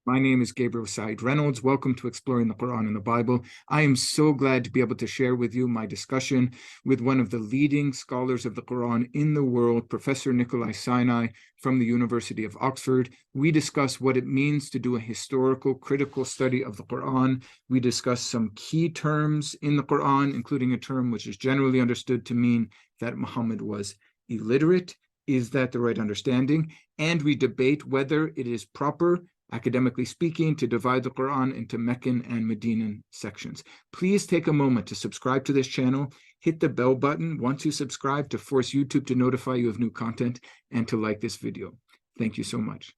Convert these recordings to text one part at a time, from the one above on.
My name is Gabriel Said Reynolds. Welcome to Exploring the Quran and the Bible. I am so glad to be able to share with you my discussion with one of the leading scholars of the Quran in the world, Professor Nicolai Sinai from the University of Oxford. We discuss what it means to do a historical, critical study of the Quran. We discuss some key terms in the Quran, including a term which is generally understood to mean that Muhammad was illiterate. Is that the right understanding? And we debate whether it is proper, academically speaking, to divide the Quran into Meccan and Medinan sections. Please take a moment to subscribe to this channel, hit the bell button once you subscribe to force YouTube to notify you of new content, and to like this video. Thank you so much.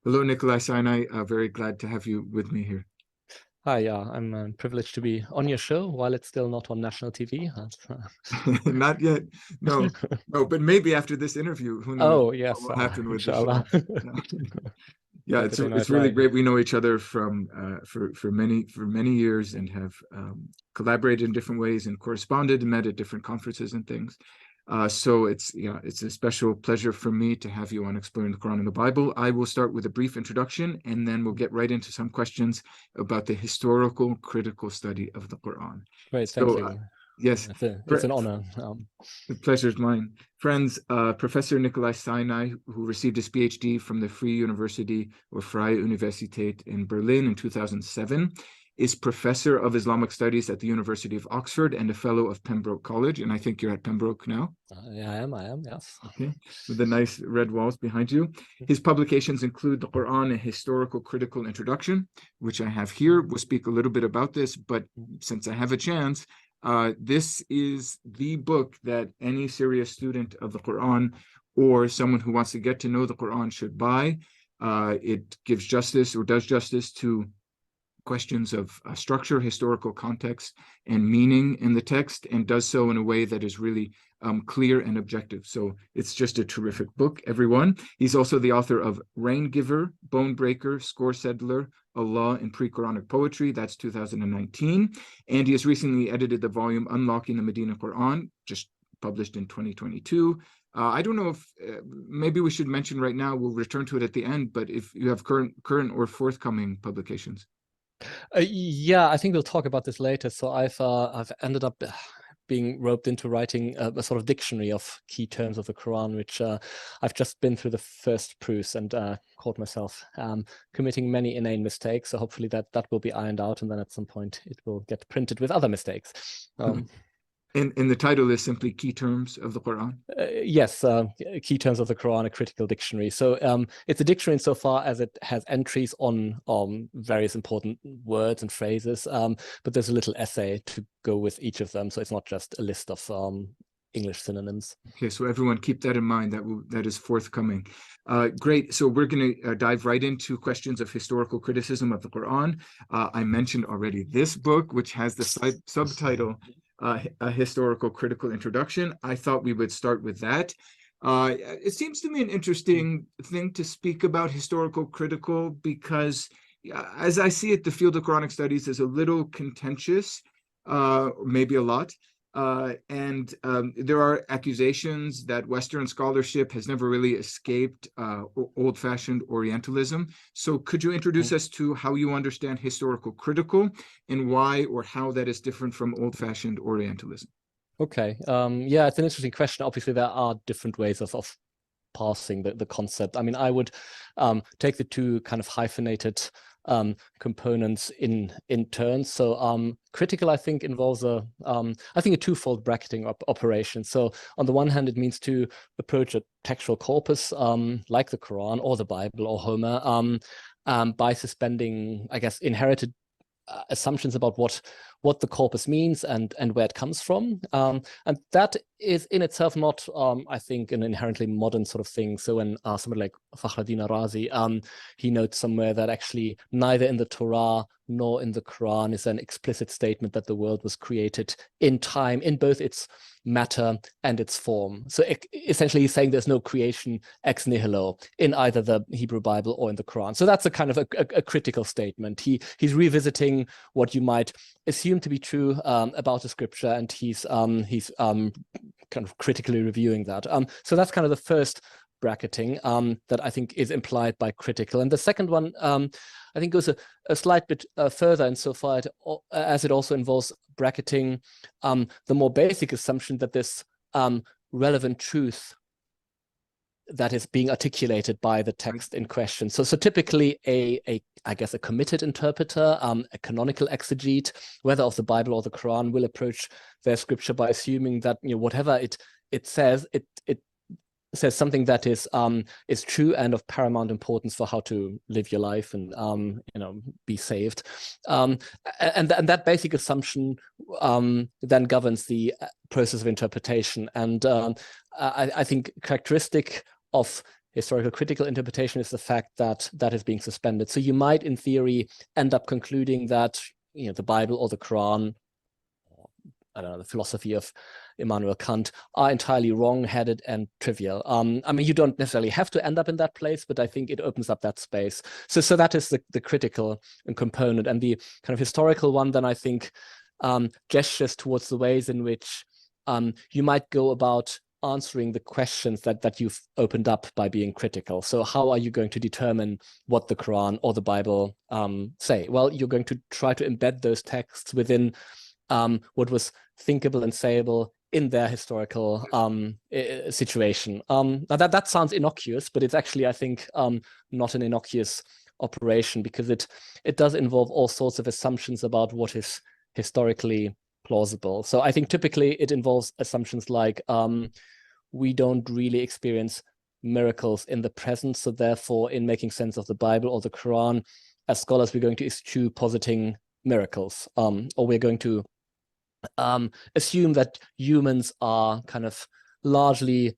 Hello, Nicolai Sinai. Very glad to have you with me here. Hi, I'm privileged to be on your show while it's still not on national TV. Not yet, no, but maybe after this interview, who knows? Oh, yes, what will happen with inshallah. the show. Yeah, it's really great. We know each other from for many years and have collaborated in different ways and corresponded and met at different conferences and things. So it's a special pleasure for me to have you on Exploring the Quran and the Bible. I will start with a brief introduction, and then we'll get right into some questions about the historical, critical study of the Quran. Great, thank you. Yes, it's an honor. The pleasure is mine. Friends, Professor Nicolai Sinai, who received his PhD from the Free University or Freie Universität in Berlin in 2007, is Professor of Islamic Studies at the University of Oxford and a Fellow of Pembroke College. And I think you're at Pembroke now. Yeah, I am, yes. Okay, with the nice red walls behind you. His publications include The Quran, a Historical Critical Introduction, which I have here. We'll speak a little bit about this, but since I have a chance, this is the book that any serious student of the Quran or someone who wants to get to know the Quran should buy. It gives justice, or does justice, to questions of structure, historical context, and meaning in the text, and does so in a way that is really clear and objective. So it's just a terrific book, everyone. He's also the author of Rain Giver, Bone Breaker, Score Settler, Allah in Pre-Quranic Poetry. That's 2019. And he has recently edited the volume Unlocking the Medina Quran, just published in 2022. I don't know if maybe we should mention right now, we'll return to it at the end, but if you have current or forthcoming publications. Yeah, I think we'll talk about this later. So I've ended up being roped into writing a sort of dictionary of key terms of the Quran, which I've just been through the first proofs and caught myself committing many inane mistakes. So hopefully that will be ironed out, and then at some point it will get printed with other mistakes. And the title is simply Key Terms of the Quran? Yes, Key Terms of the Quran, a critical dictionary. So it's a dictionary insofar as it has entries on various important words and phrases, but there's a little essay to go with each of them. So it's not just a list of English synonyms. Okay, so everyone keep that in mind. That is forthcoming. Great. So we're going to dive right into questions of historical criticism of the Quran. I mentioned already this book, which has the subtitle A Historical Critical Introduction. I thought we would start with that. It seems to me an interesting thing to speak about historical critical, because as I see it, the field of Quranic studies is a little contentious, maybe a lot. And there are accusations that Western scholarship has never really escaped old-fashioned Orientalism. So could you introduce us to how you understand historical critical and why or how that is different from old-fashioned Orientalism? Okay. Yeah, it's an interesting question. Obviously, there are different ways of parsing the concept. I mean, I would take the two kind of hyphenated components in turn. So critical, I think, involves a twofold bracketing operation. So on the one hand, it means to approach a textual corpus like the Quran or the Bible or Homer by suspending, I guess, inherited assumptions about what the corpus means and where it comes from, and that is in itself not, I think, an inherently modern sort of thing. So when somebody like Fakhruddin Razi, he notes somewhere that actually neither in the Torah nor in the Quran is an explicit statement that the world was created in time, in both its matter and its form. So essentially he's saying there's no creation ex nihilo in either the Hebrew Bible or in the Quran. So that's a kind of a critical statement. He's revisiting what you might assume to be true about the scripture, and he's kind of critically reviewing that. So that's kind of the first bracketing that I think is implied by critical. And the second one, I think, goes a slight bit further insofar as it also involves bracketing the more basic assumption that this relevant truth that is being articulated by the text in question. So typically I guess a committed interpreter, a canonical exegete, whether of the Bible or the Quran, will approach their scripture by assuming that, you know, whatever it says, it says something that is true and of paramount importance for how to live your life and you know, be saved. And that basic assumption then governs the process of interpretation. And I think characteristic of historical critical interpretation is the fact that that is being suspended. So you might, in theory, end up concluding that, you know, the Bible or the Quran, I don't know, the philosophy of Immanuel Kant, are entirely wrong-headed and trivial. I mean, you don't necessarily have to end up in that place, but I think it opens up that space. So that is the critical component. And the kind of historical one, then I think gestures towards the ways in which you might go about answering the questions that you've opened up by being critical. So how are you going to determine what the Quran or the Bible say? Well, you're going to try to embed those texts within what was thinkable and sayable in their historical situation. Now that sounds innocuous, but it's actually, I think, not an innocuous operation, because it does involve all sorts of assumptions about what is historically plausible. So I think typically it involves assumptions like we don't really experience miracles in the present, so therefore in making sense of the Bible or the Quran, as scholars, we're going to eschew positing miracles, or we're going to assume that humans are kind of largely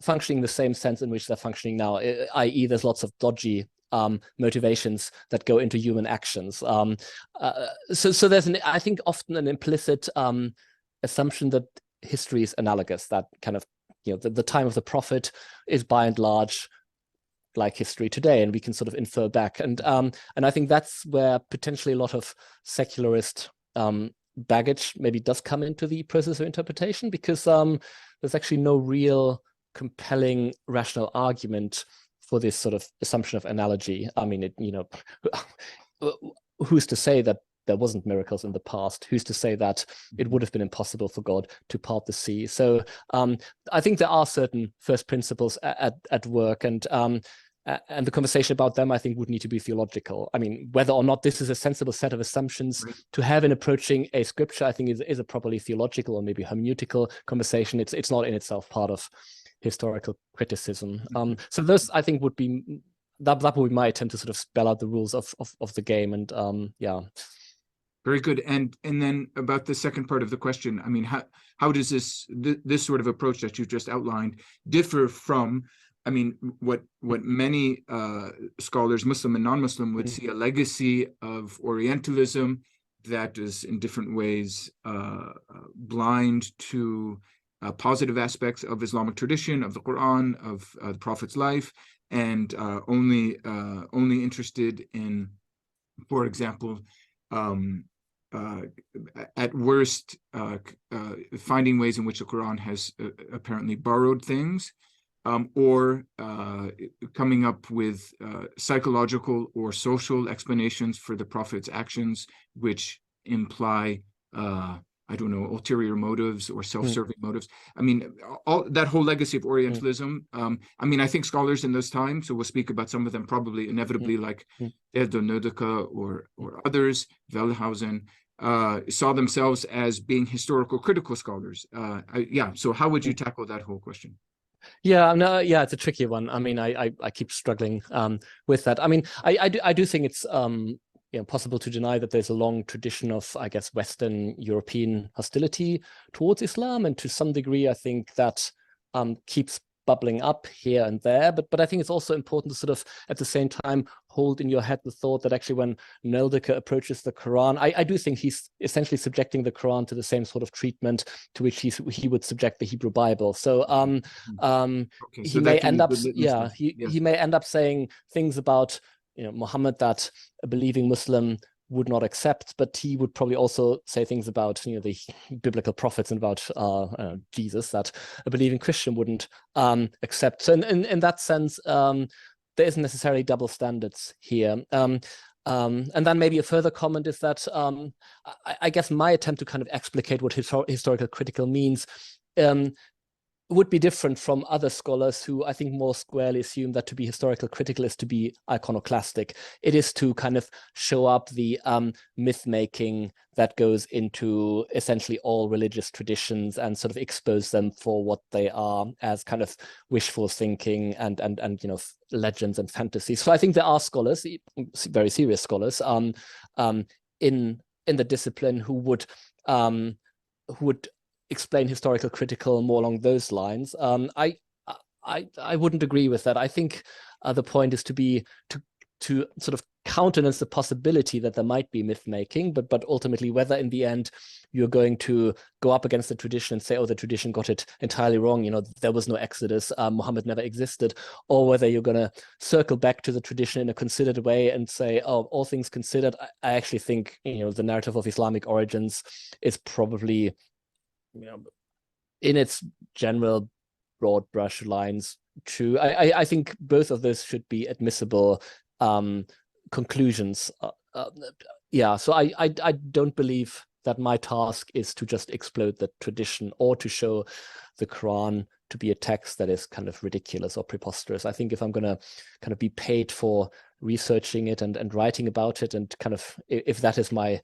functioning the same sense in which they're functioning now, i.e. there's lots of dodgy motivations that go into human actions. So there's I think often an implicit assumption that history is analogous, that kind of, you know, the time of the prophet is by and large like history today, and we can sort of infer back. And I think that's where potentially a lot of secularist baggage maybe does come into the process of interpretation, because there's actually no real compelling rational argument for this sort of assumption of analogy. I mean, you know, who's to say that there wasn't miracles in the past? Who's to say that it would have been impossible for God to part the sea? So I think there are certain first principles at work, and the conversation about them, I think, would need to be theological. I mean, whether or not this is a sensible set of assumptions to have in approaching a scripture, I think is a properly theological or maybe hermeneutical conversation. It's not in itself part of historical criticism. So those, I think, would be that would be my attempt to sort of spell out the rules of the game. And yeah. Very good. And then about the second part of the question, I mean, how does this sort of approach that you just outlined differ from, I mean, what many scholars, Muslim and non-Muslim, would see a legacy of Orientalism that is in different ways blind to positive aspects of Islamic tradition, of the Quran, of the Prophet's life, and only interested in, for example, at worst, finding ways in which the Quran has apparently borrowed things, or coming up with psychological or social explanations for the Prophet's actions, which imply, I don't know, ulterior motives or self-serving motives. I mean, all that whole legacy of Orientalism. I mean, I think scholars in those times, so we'll speak about some of them probably inevitably, like Erdo Nödeke or others, Wellhausen, saw themselves as being historical critical scholars. Yeah, so how would you tackle that whole question? Yeah, no, yeah, it's a tricky one. I mean, I keep struggling with that. I mean, I do think it's possible to deny that there's a long tradition of, I guess, Western European hostility towards Islam, and to some degree, I think that keeps bubbling up here and there. But I think it's also important to sort of, at the same time, hold in your head the thought that actually when Nöldeke approaches the Quran, I do think he's essentially subjecting the Quran to the same sort of treatment to which he would subject the Hebrew Bible. So he may end up, he may end up saying things about, Muhammad that a believing Muslim would not accept, but he would probably also say things about, you know, the biblical prophets and about Jesus that a believing Christian wouldn't accept. So in that sense, there isn't necessarily double standards here. And then maybe a further comment is that I guess my attempt to kind of explicate what historical critical means would be different from other scholars who I think more squarely assume that to be historical critical is to be iconoclastic. It is to kind of show up the myth making that goes into essentially all religious traditions and sort of expose them for what they are as kind of wishful thinking and you know, legends and fantasies. So I think there are scholars, very serious scholars, in the discipline who would explain historical critical more along those lines. I wouldn't agree with that. I think the point is to sort of countenance the possibility that there might be myth making, but ultimately whether in the end you're going to go up against the tradition and say, oh, the tradition got it entirely wrong, you know, there was no Exodus, Muhammad never existed, or whether you're going to circle back to the tradition in a considered way and say, oh, all things considered, I actually think, you know, the narrative of Islamic origins is probably, you know, in its general broad brush lines, true. I think both of those should be admissible conclusions. Yeah, so I don't believe that my task is to just explode the tradition or to show the Quran to be a text that is kind of ridiculous or preposterous. I think if I'm going to kind of be paid for researching it and writing about it, and kind of if that is my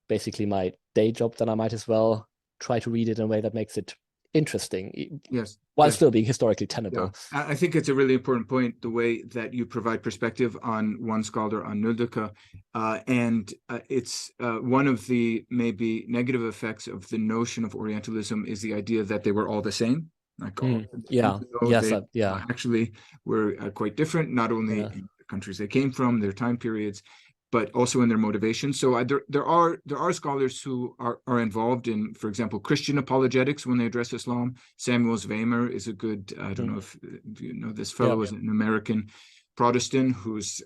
basically my day job, then I might as well try to read it in a way that makes it interesting, yes, while yes. still being historically tenable. Yeah. I think it's a really important point, the way that you provide perspective on one scholar, on Nöldeke, and it's one of the maybe negative effects of the notion of Orientalism is the idea that they were all the same. Like, Yeah, yes, yeah. Actually were quite different, not only in the countries they came from, their time periods, but also in their motivation. So there are scholars who are involved in, for example, Christian apologetics when they address Islam. Samuel Zwemer is a good, I don't know if you know this fellow, is an American Protestant who's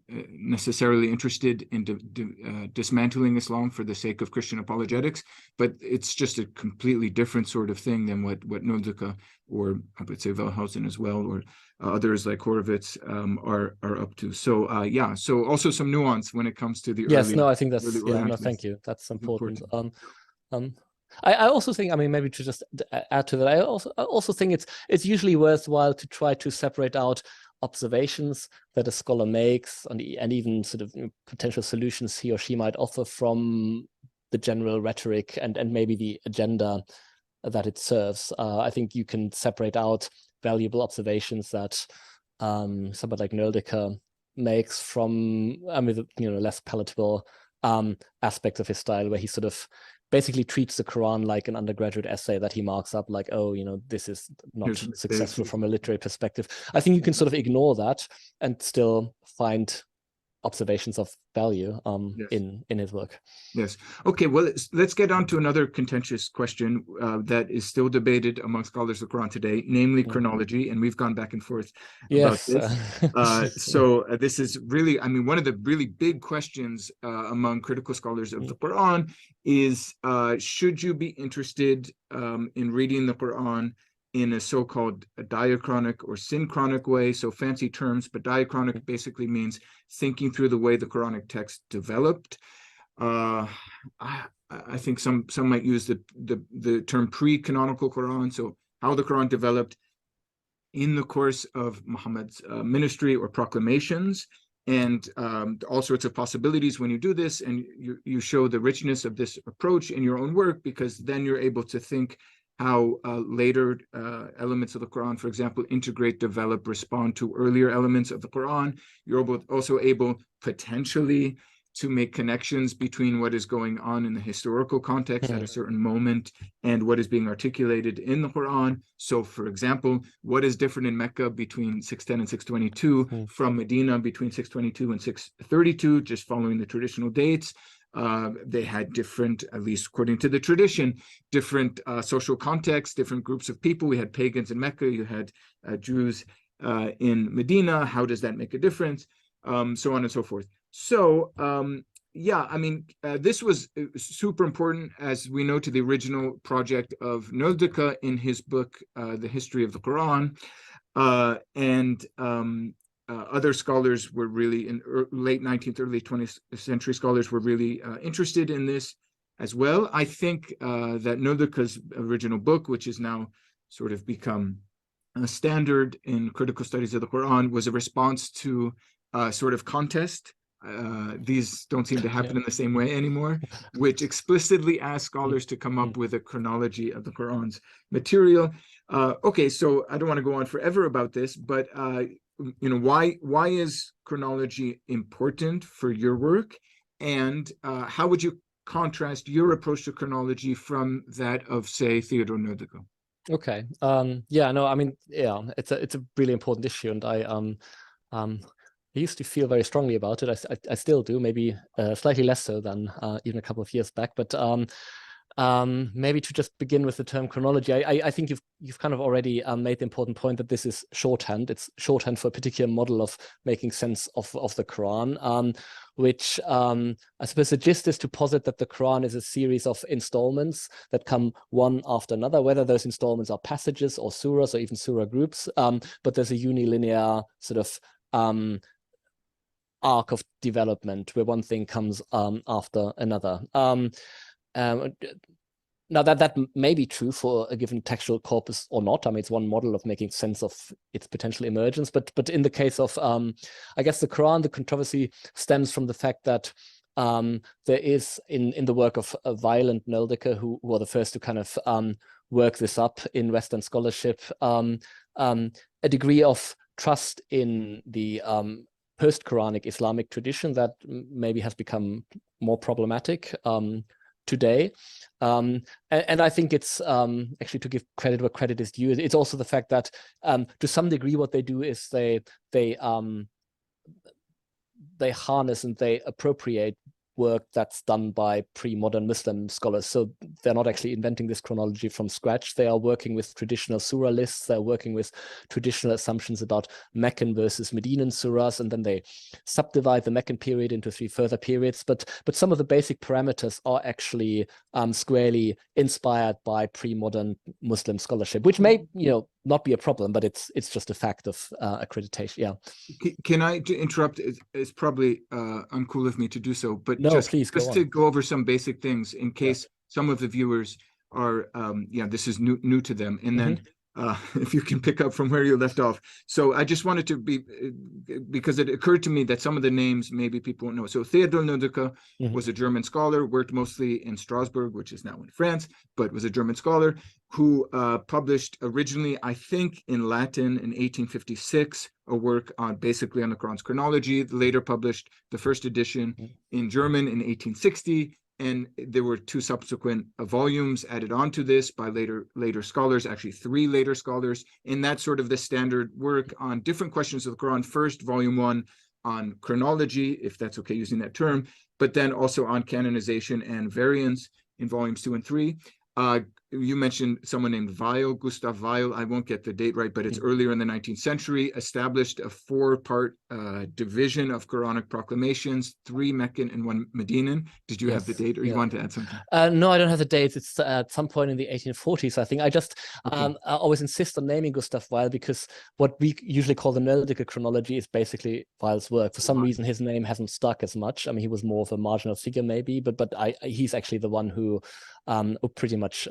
necessarily interested in dismantling Islam for the sake of Christian apologetics, but it's just a completely different sort of thing than what Nöldeke, or I would say Wellhausen as well, or others like Horowitz are up to. So yeah, so also some nuance when it comes to the yes, early, no, I think that's no, thank you, that's important. I also think, I mean, maybe to just add to that, I also think it's usually worthwhile to try to separate out observations that a scholar makes and even sort of potential solutions he or she might offer from the general rhetoric and maybe the agenda that it serves. I think you can separate out valuable observations that somebody like Nöldeke makes from, I mean, you know, less palatable aspects of his style, where he sort of basically treats the Quran like an undergraduate essay that he marks up like, oh, you know, this is not successful from a literary perspective. I think you can sort of ignore that and still find observations of value in his work. Yes. Okay, well, let's get on to another contentious question that is still debated among scholars of the Quran today, namely chronology, and we've gone back and forth about this. So this is really, I mean, one of the really big questions among critical scholars of the Quran is, should you be interested in reading the Quran in a so-called diachronic or synchronic way? So fancy terms, but diachronic basically means thinking through the way the Quranic text developed. I think some might use the term pre-canonical Quran, so how the Quran developed in the course of Muhammad's ministry or proclamations, and all sorts of possibilities when you do this, and you show the richness of this approach in your own work, because then you're able to think how later elements of the Quran, for example, integrate, develop, respond to earlier elements of the Quran. You're also able potentially to make connections between what is going on in the historical context at a certain moment and what is being articulated in the Quran. So, for example, what is different in Mecca between 610 and 622 from Medina between 622 and 632, just following the traditional dates. They had different, at least according to the tradition, different social contexts, different groups of people. We had pagans in Mecca, you had Jews in Medina. How does that make a difference? So on and so forth. So, yeah, I mean, this was super important, as we know, to the original project of Noldika in his book, The History of the Quran. And other scholars were really, in late 19th, early 20th century scholars were really interested in this as well. I think that Noldika's original book, which has now sort of become a standard in critical studies of the Quran, was a response to sort of contest. These don't seem to happen in the same way anymore, which explicitly ask scholars to come up with a chronology of the Quran's material. Okay, so I don't want to go on forever about this, but you know, why is chronology important for your work, and how would you contrast your approach to chronology from that of, say, Theodore Noordiko? Okay. Yeah, no, I mean, yeah, it's a really important issue, and I used to feel very strongly about it. I still do, maybe slightly less so than even a couple of years back. But maybe to just begin with the term chronology, I think you've kind of already made the important point that this is shorthand. It's shorthand for a particular model of making sense of the Quran, which I suppose the gist is to posit that the Quran is a series of installments that come one after another, whether those installments are passages or surahs or even surah groups. But there's a unilinear sort of arc of development where one thing comes after another. Now that may be true for a given textual corpus or not. I mean, it's one model of making sense of its potential emergence. But in the case of, I guess, the Quran, the controversy stems from the fact that there is in the work of Weil and Noldika, who were the first to kind of work this up in Western scholarship, a degree of trust in the post-Quranic Islamic tradition that maybe has become more problematic today. And I think it's actually, to give credit where credit is due, it's also the fact that to some degree what they do is they harness and they appropriate work that's done by pre-modern Muslim scholars. So they're not actually inventing this chronology from scratch. They are working with traditional surah lists. They're working with traditional assumptions about Meccan versus Medinan surahs, and then they subdivide the Meccan period into 3 further periods. But some of the basic parameters are actually squarely inspired by pre-modern Muslim scholarship, which may, you know, not be a problem, but it's just a fact of accreditation. Yeah. Can I interrupt? It's probably uncool of me to do so, but no, please just to go over some basic things in case some of the viewers are, this is new to them, and then if you can pick up from where you left off. So I just wanted to be, because it occurred to me that some of the names maybe people won't know. So Theodor Noordika was a German scholar, worked mostly in Strasbourg, which is now in France, but was a German scholar who published originally, I think, in Latin in 1856, a work on basically on the Quran's chronology. Later published the first edition in German in 1860. And there were 2 subsequent volumes added onto this by later scholars, actually 3 later scholars, in that sort of the standard work on different questions of the Quran. First, volume 1 on chronology, if that's okay using that term, but then also on canonization and variants in volumes 2 and 3. You mentioned someone named Weil, Gustav Weil. I won't get the date right, but it's earlier in the 19th century, established a 4-part division of Quranic proclamations, 3 Meccan and 1 Medinan. Did you have the date, or you want to add something? No, I don't have the dates. It's at some point in the 1840s, I think. I just I always insist on naming Gustav Weil because what we usually call the Noldika chronology is basically Weil's work. For some reason, his name hasn't stuck as much. I mean, he was more of a marginal figure maybe, but he's actually the one who pretty much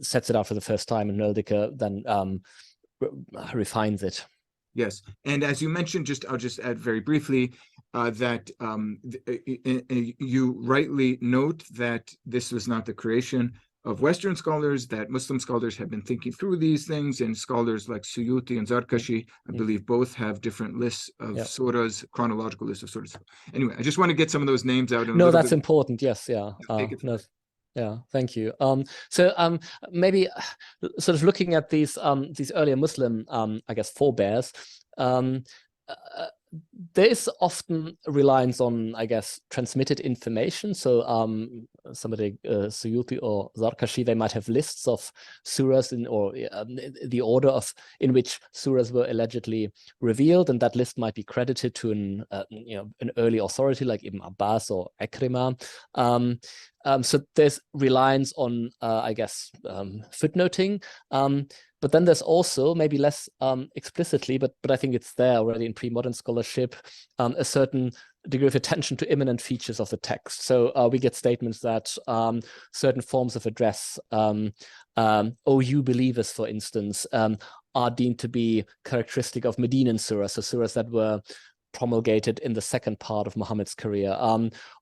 sets it out for the first time, and Noldika then refines it. Yes, and as you mentioned, I'll just add very briefly that you rightly note that this was not the creation of Western scholars, that Muslim scholars have been thinking through these things, and scholars like Suyuti and Zarkashi, I believe, both have different lists of surahs, chronological lists of surahs. Anyway, I just want to get some of those names out. No, that's important. Yes, yeah. No. Yeah, thank you. So maybe sort of looking at these earlier Muslim, I guess, forebears, there is often reliance on, I guess, transmitted information. So somebody, Suyuti or Zarkashi, they might have lists of surahs the order in which surahs were allegedly revealed, and that list might be credited to an early authority like Ibn Abbas or Ikrimah. So there's reliance on, I guess, footnoting. But then there's also, maybe less explicitly, but I think it's there already in pre-modern scholarship, a certain degree of attention to immanent features of the text. So we get statements that certain forms of address, "O you believers," for instance, are deemed to be characteristic of Medinan surahs, so surahs that were promulgated in the second part of Muhammad's career.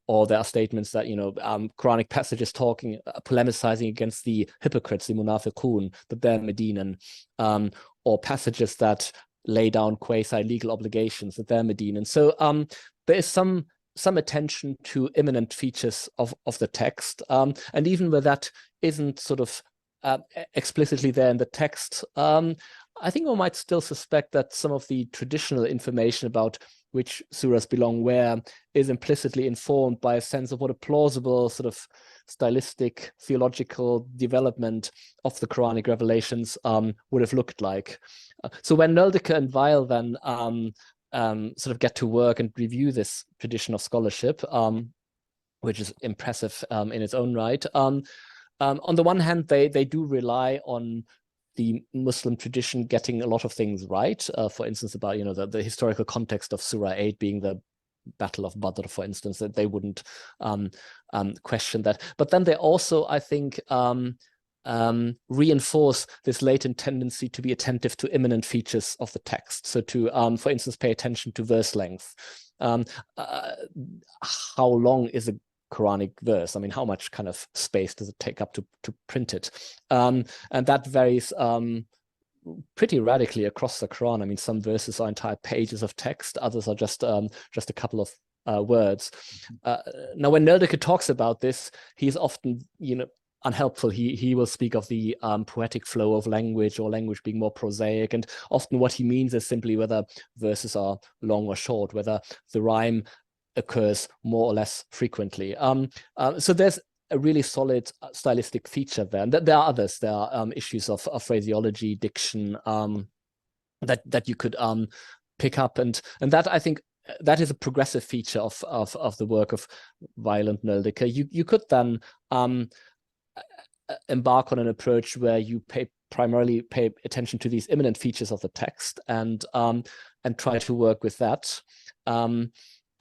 Or there are statements that, Quranic passages polemicizing against the hypocrites, the munafiqun, that they're Medinan, or passages that lay down quasi-legal obligations, that they're Medinan. So there is some attention to immanent features of the text, and even where that isn't sort of explicitly there in the text, I think one might still suspect that some of the traditional information about which surahs belong where is implicitly informed by a sense of what a plausible sort of stylistic theological development of the Quranic revelations would have looked like. So when Nöldeke and Weil then sort of get to work and review this tradition of scholarship, which is impressive in its own right, on the one hand, they do rely on the Muslim tradition getting a lot of things right. For instance, about the historical context of Surah 8 being the Battle of Badr, for instance, that they wouldn't question that. But then they also, I think, reinforce this latent tendency to be attentive to immanent features of the text. So to, for instance, pay attention to verse length. How long is a Quranic verse? I mean, how much kind of space does it take up to print it? And that varies pretty radically across the Quran. I mean, some verses are entire pages of text, others are just a couple of words. Now, when Nöldeke talks about this, he's often, unhelpful. He will speak of the poetic flow of language, or language being more prosaic, and often what he means is simply whether verses are long or short, whether the rhyme occurs more or less frequently. So there's a really solid stylistic feature there. And there are others. There are issues of phraseology, diction, that you could pick up, and that, I think, that is a progressive feature of the work of Weil and Nöldeke. You could then embark on an approach where you primarily pay attention to these immanent features of the text and try to work with that.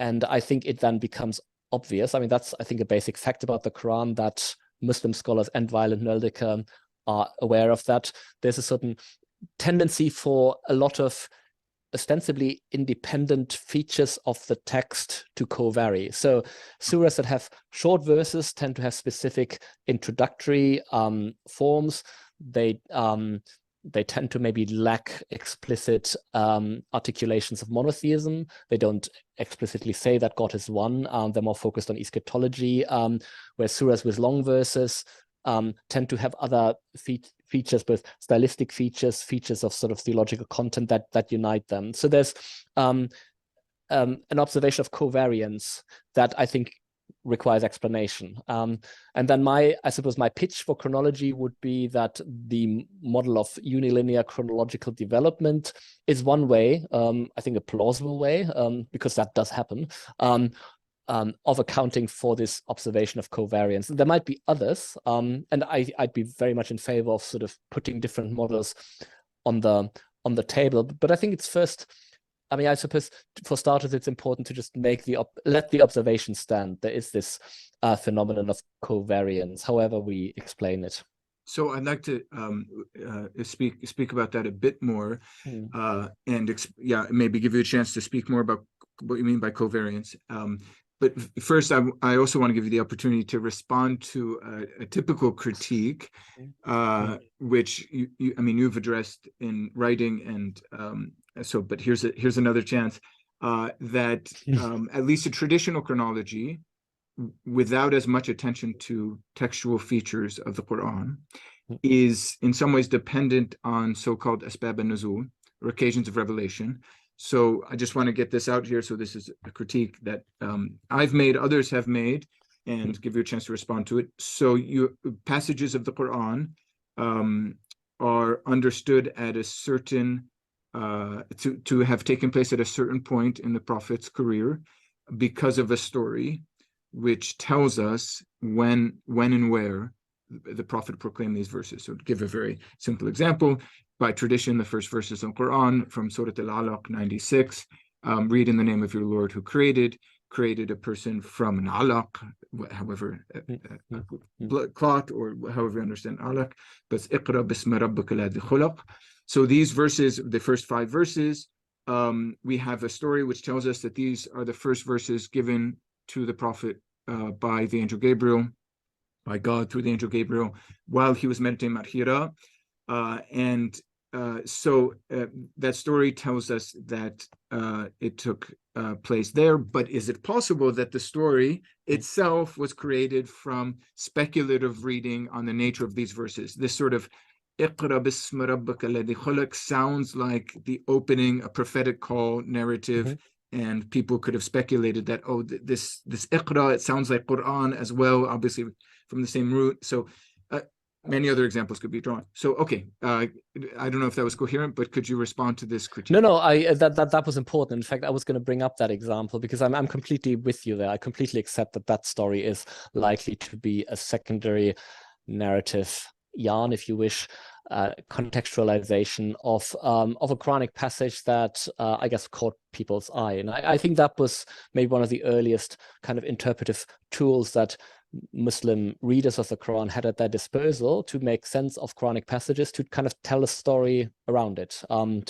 And I think it then becomes obvious. I mean, that's, I think, a basic fact about the Quran, that Muslim scholars and Weil and Nöldeke are aware of that. There's a certain tendency for a lot of ostensibly independent features of the text to co-vary. So surahs that have short verses tend to have specific introductory forms. They tend to maybe lack explicit articulations of monotheism. They don't explicitly say that God is one. They're more focused on eschatology, where surahs with long verses tend to have other features, both stylistic features, features of sort of theological content that unite them. So there's an observation of covariance that I think requires explanation. And then I suppose my pitch for chronology would be that the model of unilinear chronological development is one way, I think a plausible way, because that does happen, of accounting for this observation of covariance. There might be others, and I'd be very much in favor of sort of putting different models on the table. But I think it's first, I mean, I suppose for starters, it's important to just let the observation stand. There is this phenomenon of covariance, however we explain it. So I'd like to speak about that a bit more, and maybe give you a chance to speak more about what you mean by covariance. But first, I also want to give you the opportunity to respond to a typical critique, which you've addressed in writing, and but here's another chance, that at least a traditional chronology, without as much attention to textual features of the Quran, is in some ways dependent on so-called asbab an-nuzul, or occasions of revelation. So I just want to get this out here. So this is a critique that I've made, others have made, and give you a chance to respond to it. So passages of the Quran are understood at a certain to have taken place at a certain point in the Prophet's career because of a story which tells us when and where the Prophet proclaimed these verses. So to give a very simple example, by tradition, the first verses of Quran from Surah Al-Alaq 96, read in the name of your Lord who created a person from an alaq, however, blood clot, or however you understand alaq, but iqra bismi rabbika alladhi khulaq. So these verses, the first 5 verses, we have a story which tells us that these are the first verses given to the Prophet by the angel Gabriel, by God through the angel Gabriel, while he was meditating at Hira. So that story tells us that it took place there, but is it possible that the story itself was created from speculative reading on the nature of these verses? This sort of Iqra bismi rabbika alladhi khalaq sounds like the opening, a prophetic call narrative, and people could have speculated that, oh, this Iqra, it sounds like Qur'an as well, obviously from the same root. So many other examples could be drawn. So, okay, I don't know if that was coherent, but could you respond to this critique? No, that was important. In fact, I was going to bring up that example because I'm completely with you there. I completely accept that story is likely to be a secondary narrative yarn, if you wish, contextualization of a Quranic passage that I guess caught people's eye. And I think that was maybe one of the earliest kind of interpretive tools that Muslim readers of the Quran had at their disposal to make sense of Quranic passages, to kind of tell a story around it, I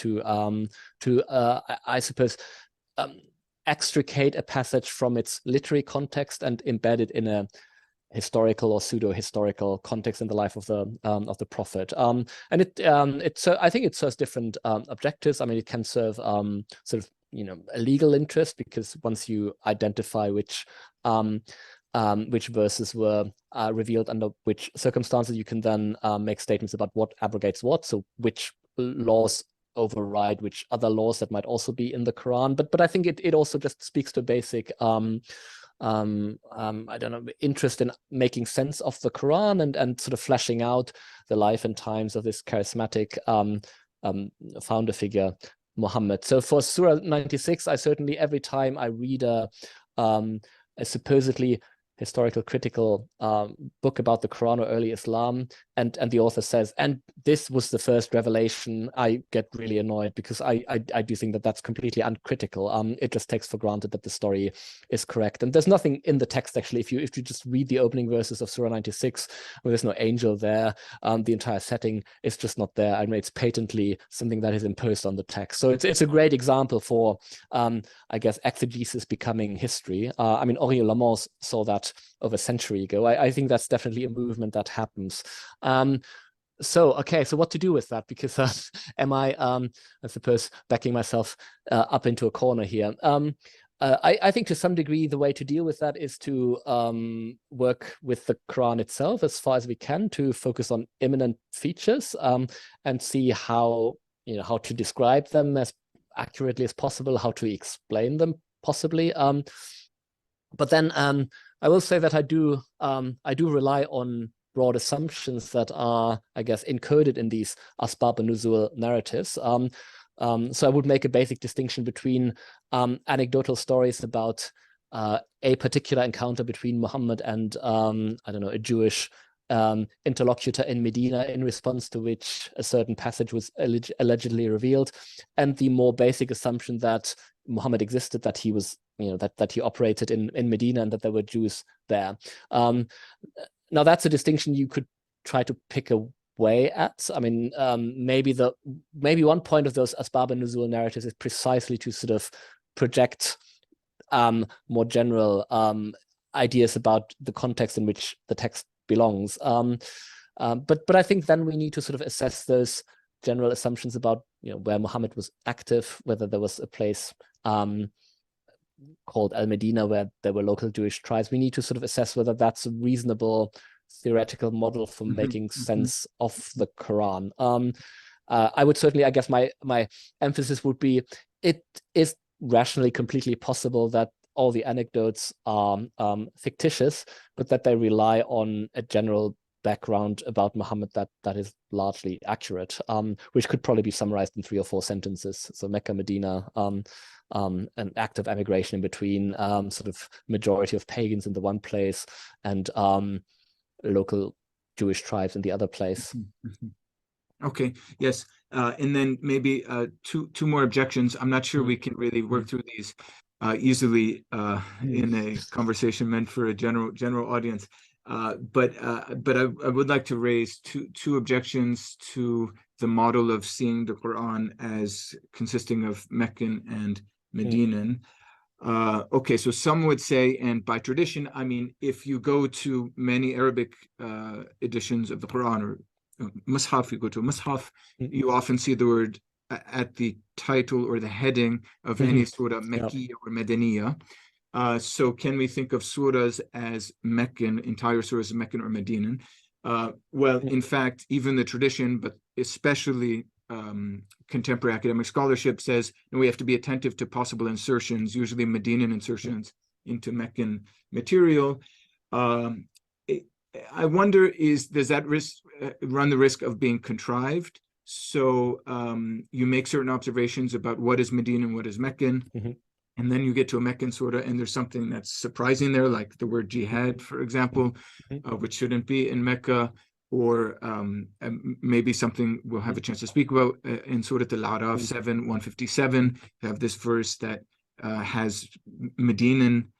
suppose, extricate a passage from its literary context and embed it in a historical or pseudo-historical context in the life of the Prophet. And I think it serves different objectives. I mean, it can serve sort of, a legal interest, because once you identify which verses were revealed under which circumstances, you can then make statements about what abrogates what, so which laws override which other laws that might also be in the Quran. But I think it also just speaks to basic I don't know, interest in making sense of the Quran and sort of fleshing out the life and times of this charismatic founder figure, Muhammad. So for Surah 96, I certainly, every time I read a supposedly historical critical book about the Quran or early Islam, and the author says, and this was the first revelation, I get really annoyed, because I do think that that's completely uncritical. It just takes for granted that the story is correct, and there's nothing in the text actually. If you just read the opening verses of Surah 96, where there's no angel there, the entire setting is just not there. I mean, it's patently something that is imposed on the text. So it's a great example for I guess exegesis becoming history. I mean, Henri Lamont saw that over a century ago. I think that's definitely a movement that happens. So what to do with that? Because am I suppose, backing myself up into a corner here? I think to some degree the way to deal with that is to work with the Quran itself as far as we can, to focus on imminent features and see how to describe them as accurately as possible, how to explain them possibly. But then I will say that I do rely on broad assumptions that are, I guess, encoded in these Asbab an-Nuzul narratives. So I would make a basic distinction between anecdotal stories about a particular encounter between Muhammad and I don't know, a Jewish interlocutor in Medina, in response to which a certain passage was allegedly revealed, and the more basic assumption that Muhammad existed, that he was, that he operated in Medina, and that there were Jews there. Now that's a distinction you could try to pick away at. I mean, maybe one point of those Asbab an-Nuzul narratives is precisely to sort of project more general ideas about the context in which the text belongs. But I think then we need to sort of assess those general assumptions about where Muhammad was active, whether there was a place called Al-Medina where there were local Jewish tribes. We need to sort of assess whether that's a reasonable theoretical model for making sense of the Quran. I would certainly, I guess my emphasis would be, it is rationally completely possible that all the anecdotes are fictitious, but that they rely on a general background about Muhammad that is largely accurate, which could probably be summarized in 3 or 4 sentences. So Mecca, Medina, an active emigration in between, sort of majority of pagans in the one place, and local Jewish tribes in the other place. Okay, yes. And then maybe two more objections. I'm not sure we can really work through these easily in a conversation meant for a general audience. But I would like to raise two objections to the model of seeing the Quran as consisting of Meccan and Medinan. Okay, so some would say, and by tradition, I mean, if you go to many Arabic editions of the Quran, or Mus'haf, you go to a Mus'haf, you often see the word at the title or the heading of any surah, Mekkiya or Madaniya. So can we think of surahs as Meccan, entire surahs Meccan or Medinan? Well, in fact, even the tradition, but especially contemporary academic scholarship says we have to be attentive to possible insertions, usually Medinan insertions into Meccan material. I wonder, does that run the risk of being contrived? So you make certain observations about what is Medinan and what is Meccan, and then you get to a Meccan surah, and there's something that's surprising there, like the word jihad, for example, which shouldn't be in Mecca, or maybe something we'll have a chance to speak about in Surah Al-A'raf 7:157. You have this verse that has Medinan,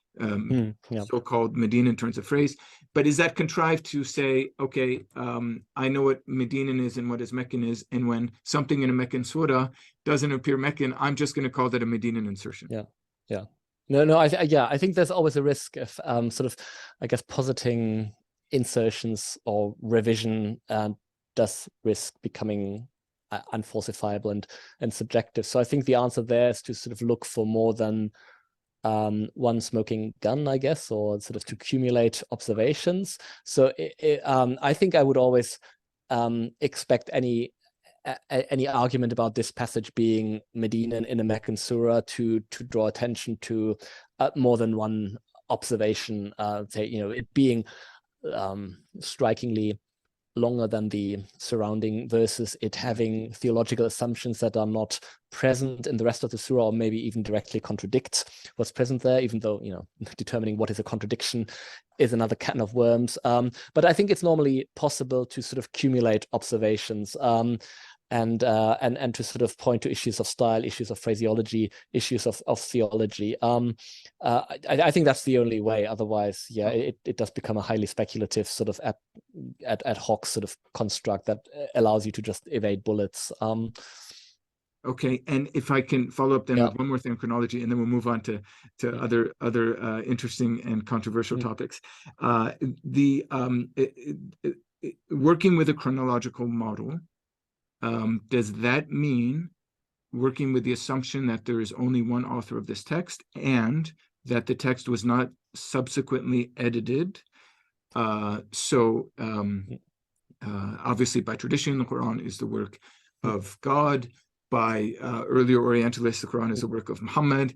so-called Medinan turns of phrase. But is that contrived to say, okay, I know what Medinan is and what is Meccan is, and when something in a Meccan surah doesn't appear Meccan, I'm just going to call that a Medinan insertion? Yeah. No, I think there's always a risk of sort of, I guess, positing insertions or revision does risk becoming unfalsifiable and subjective. So I think the answer there is to sort of look for more than one smoking gun, I guess, or sort of to accumulate observations. So I think I would always expect any argument about this passage being Medinan in a Meccan surah to draw attention to more than one observation, say, it being strikingly longer than the surrounding verses, it having theological assumptions that are not present in the rest of the surah, or maybe even directly contradict what's present there, even though, determining what is a contradiction is another can of worms. But I think it's normally possible to sort of accumulate observations and to sort of point to issues of style, issues of phraseology, issues of theology. I think that's the only way. Otherwise, it does become a highly speculative sort of ad hoc sort of construct that allows you to just evade bullets. Okay, and if I can follow up then with one more thing on chronology, and then we'll move on to other interesting and controversial topics. Working with a chronological model, does that mean working with the assumption that there is only one author of this text and that the text was not subsequently edited? Obviously, by tradition, the Quran is the work of God. By earlier Orientalists, the Quran is the work of Muhammad.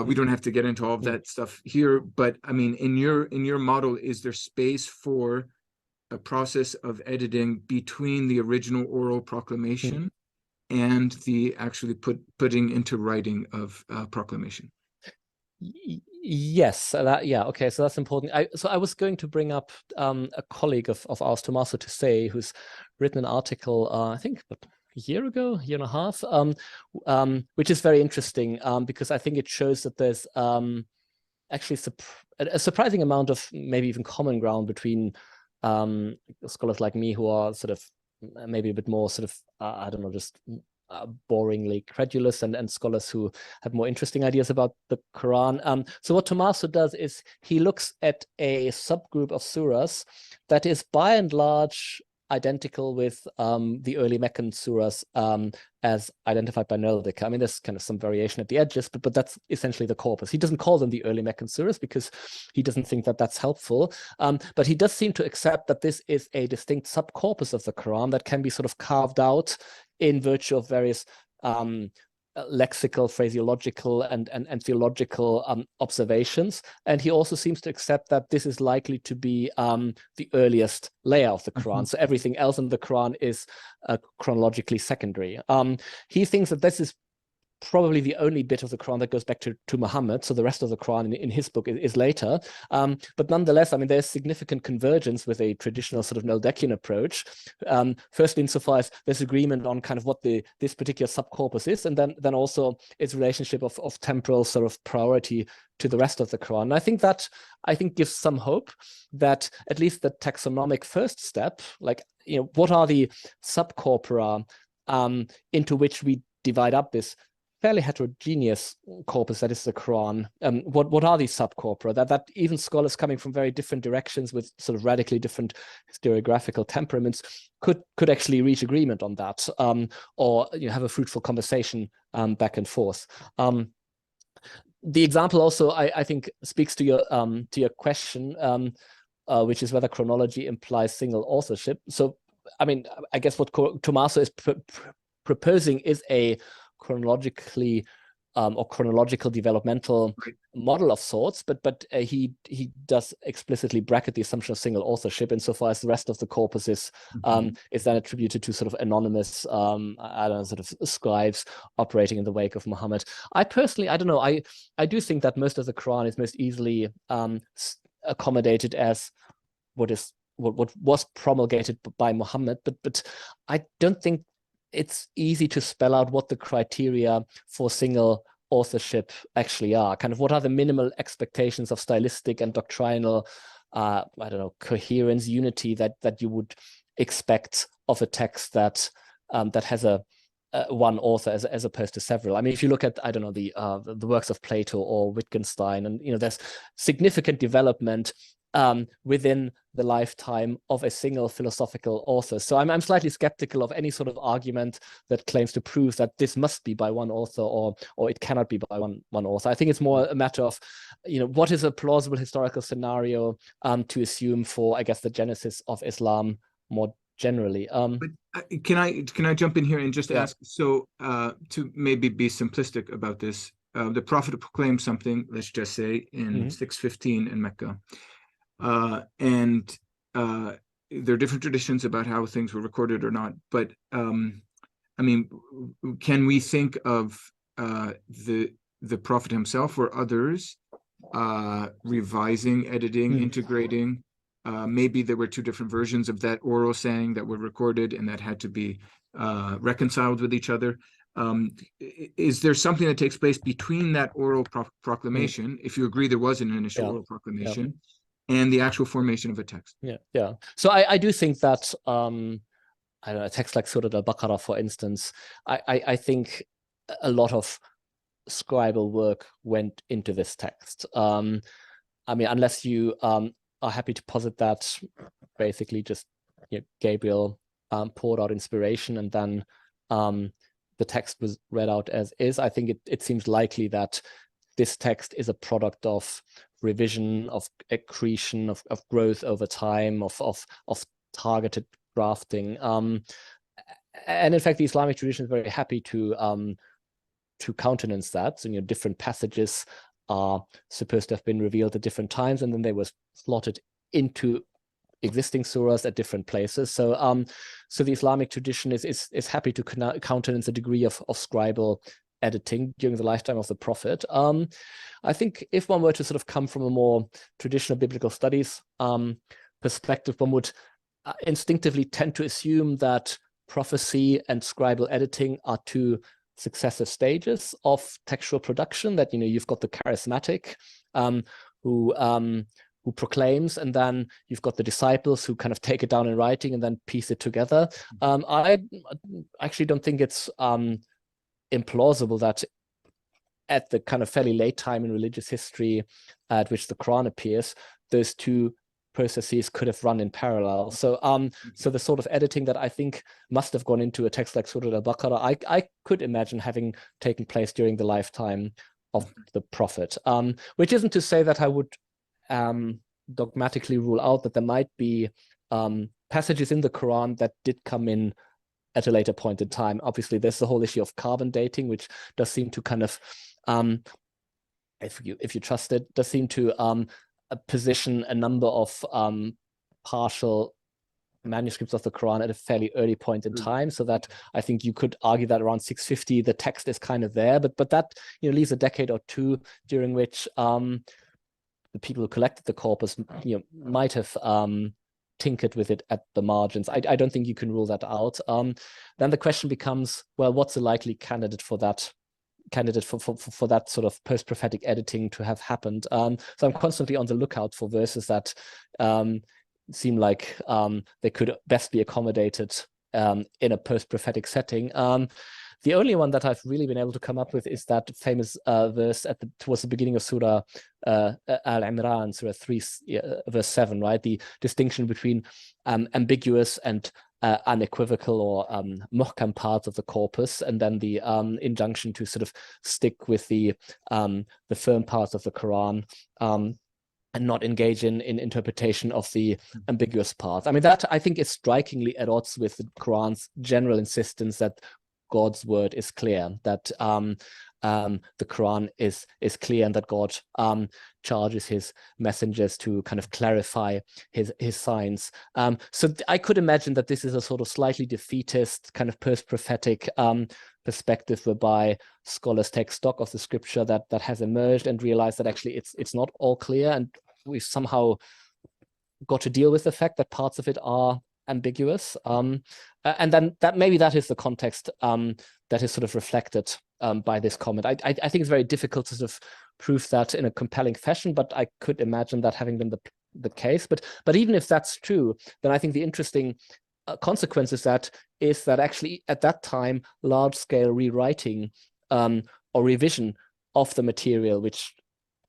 We don't have to get into all of that stuff here, but I mean, in your model, is there space for a process of editing between the original oral proclamation and the actually putting into writing of proclamation? Yes, okay, so that's important. I was going to bring up a colleague of ours, Tommaso Tusay, who's written an article, I think a year and a half, which is very interesting because I think it shows that there's actually a surprising amount of maybe even common ground between scholars like me who are sort of maybe a bit more sort of I don't know, just boringly credulous, and scholars who have more interesting ideas about the Quran. So what Tommaso does is he looks at a subgroup of surahs that is by and large identical with the early Meccan surahs as identified by Nerldick. I mean, there's kind of some variation at the edges, but that's essentially the corpus. He doesn't call them the early Meccan surahs because he doesn't think that that's helpful, but he does seem to accept that this is a distinct subcorpus of the Quran that can be sort of carved out in virtue of various lexical, phraseological, and theological observations. And he also seems to accept that this is likely to be the earliest layer of the Quran. So everything else in the Quran is chronologically secondary. He thinks that this is probably the only bit of the Quran that goes back to Muhammad. So the rest of the Quran in his book is later. But nonetheless, I mean, there's significant convergence with a traditional sort of Naldekian approach. Firstly, insofar as there's agreement on kind of what this particular subcorpus is, and then also its relationship of temporal sort of priority to the rest of the Quran. And I think gives some hope that at least the taxonomic first step, like, what are the subcorpora into which we divide up this fairly heterogeneous corpus that is the Quran. What are these subcorpora? That even scholars coming from very different directions with sort of radically different historiographical temperaments could actually reach agreement on that, or have a fruitful conversation back and forth. The example also, I think, speaks to your question, which is whether chronology implies single authorship. So, I mean, I guess what Tommaso is proposing is a chronologically or chronological developmental model of sorts, but he does explicitly bracket the assumption of single authorship insofar as the rest of the corpus is then attributed to sort of anonymous I don't know, sort of scribes operating in the wake of Muhammad. I personally, I don't know, I do think that most of the Quran is most easily accommodated as what was promulgated by Muhammad, but I don't think it's easy to spell out what the criteria for single authorship actually are. Kind of what are the minimal expectations of stylistic and doctrinal, I don't know, coherence, unity that you would expect of a text that has a one author as opposed to several. I mean, if you look at, I don't know, the works of Plato or Wittgenstein, and there's significant development within the lifetime of a single philosophical author. So I'm slightly skeptical of any sort of argument that claims to prove that this must be by one author or it cannot be by one author. I think it's more a matter of, what is a plausible historical scenario to assume for, I guess, the genesis of Islam more generally. But can I jump in here and just ask? So to maybe be simplistic about this, the Prophet proclaimed something, let's just say, in 615 in Mecca. And there are different traditions about how things were recorded or not, but I mean, can we think of the Prophet himself or others revising, editing, integrating? Maybe there were two different versions of that oral saying that were recorded and that had to be reconciled with each other. Is there something that takes place between that oral proclamation, if you agree there was an initial oral proclamation, and the actual formation of a text? Yeah. So I do think that I don't know, a text like Surah Al-Baqarah, for instance, I think a lot of scribal work went into this text. I mean, unless you are happy to posit that basically just Gabriel poured out inspiration and then the text was read out as is, I think it seems likely that this text is a product of revision, of accretion, of growth over time, of targeted drafting. And in fact, the Islamic tradition is very happy to countenance that. So, different passages are supposed to have been revealed at different times, and then they were slotted into existing surahs at different places. So, so the Islamic tradition is happy to countenance a degree of scribal editing during the lifetime of the Prophet. I think if one were to sort of come from a more traditional biblical studies perspective, one would instinctively tend to assume that prophecy and scribal editing are two successive stages of textual production, that you've got the charismatic who proclaims, and then you've got the disciples who kind of take it down in writing and then piece it together. I actually don't think it's implausible that at the kind of fairly late time in religious history at which the Quran appears, those two processes could have run in parallel. So so the sort of editing that I think must have gone into a text like Surah Al-Baqarah, I could imagine having taken place during the lifetime of the Prophet, which isn't to say that I would dogmatically rule out that there might be passages in the Quran that did come in at a later point in time. Obviously, there's the whole issue of carbon dating, which does seem to kind of, if you trust it, does seem to position a number of partial manuscripts of the Quran at a fairly early point in time, so that I think you could argue that around 650 the text is kind of there, but that leaves a decade or two during which the people who collected the corpus might have tinkered with it at the margins. I don't think you can rule that out. Then the question becomes, well, what's a likely candidate for that sort of post-prophetic editing to have happened? So I'm constantly on the lookout for verses that seem like they could best be accommodated in a post-prophetic setting. The only one that I've really been able to come up with is that famous verse towards the beginning of Surah Al-Imran, Surah 3, verse 7, right? The distinction between ambiguous and unequivocal or muhkam parts of the corpus, and then the injunction to sort of stick with the firm parts of the Quran, and not engage in interpretation of the ambiguous parts. I mean, that I think is strikingly at odds with the Quran's general insistence that God's word is clear, that the Quran is clear, and that God charges his messengers to kind of clarify his signs. So I could imagine that this is a sort of slightly defeatist kind of post-prophetic perspective, whereby scholars take stock of the scripture that has emerged and realize that actually it's not all clear, and we've somehow got to deal with the fact that parts of it are ambiguous, and then that is the context that is sort of reflected by this comment. I think it's very difficult to sort of prove that in a compelling fashion, but I could imagine that having been the case. But even if that's true, then I think the interesting consequence is that actually at that time large-scale rewriting or revision of the material, which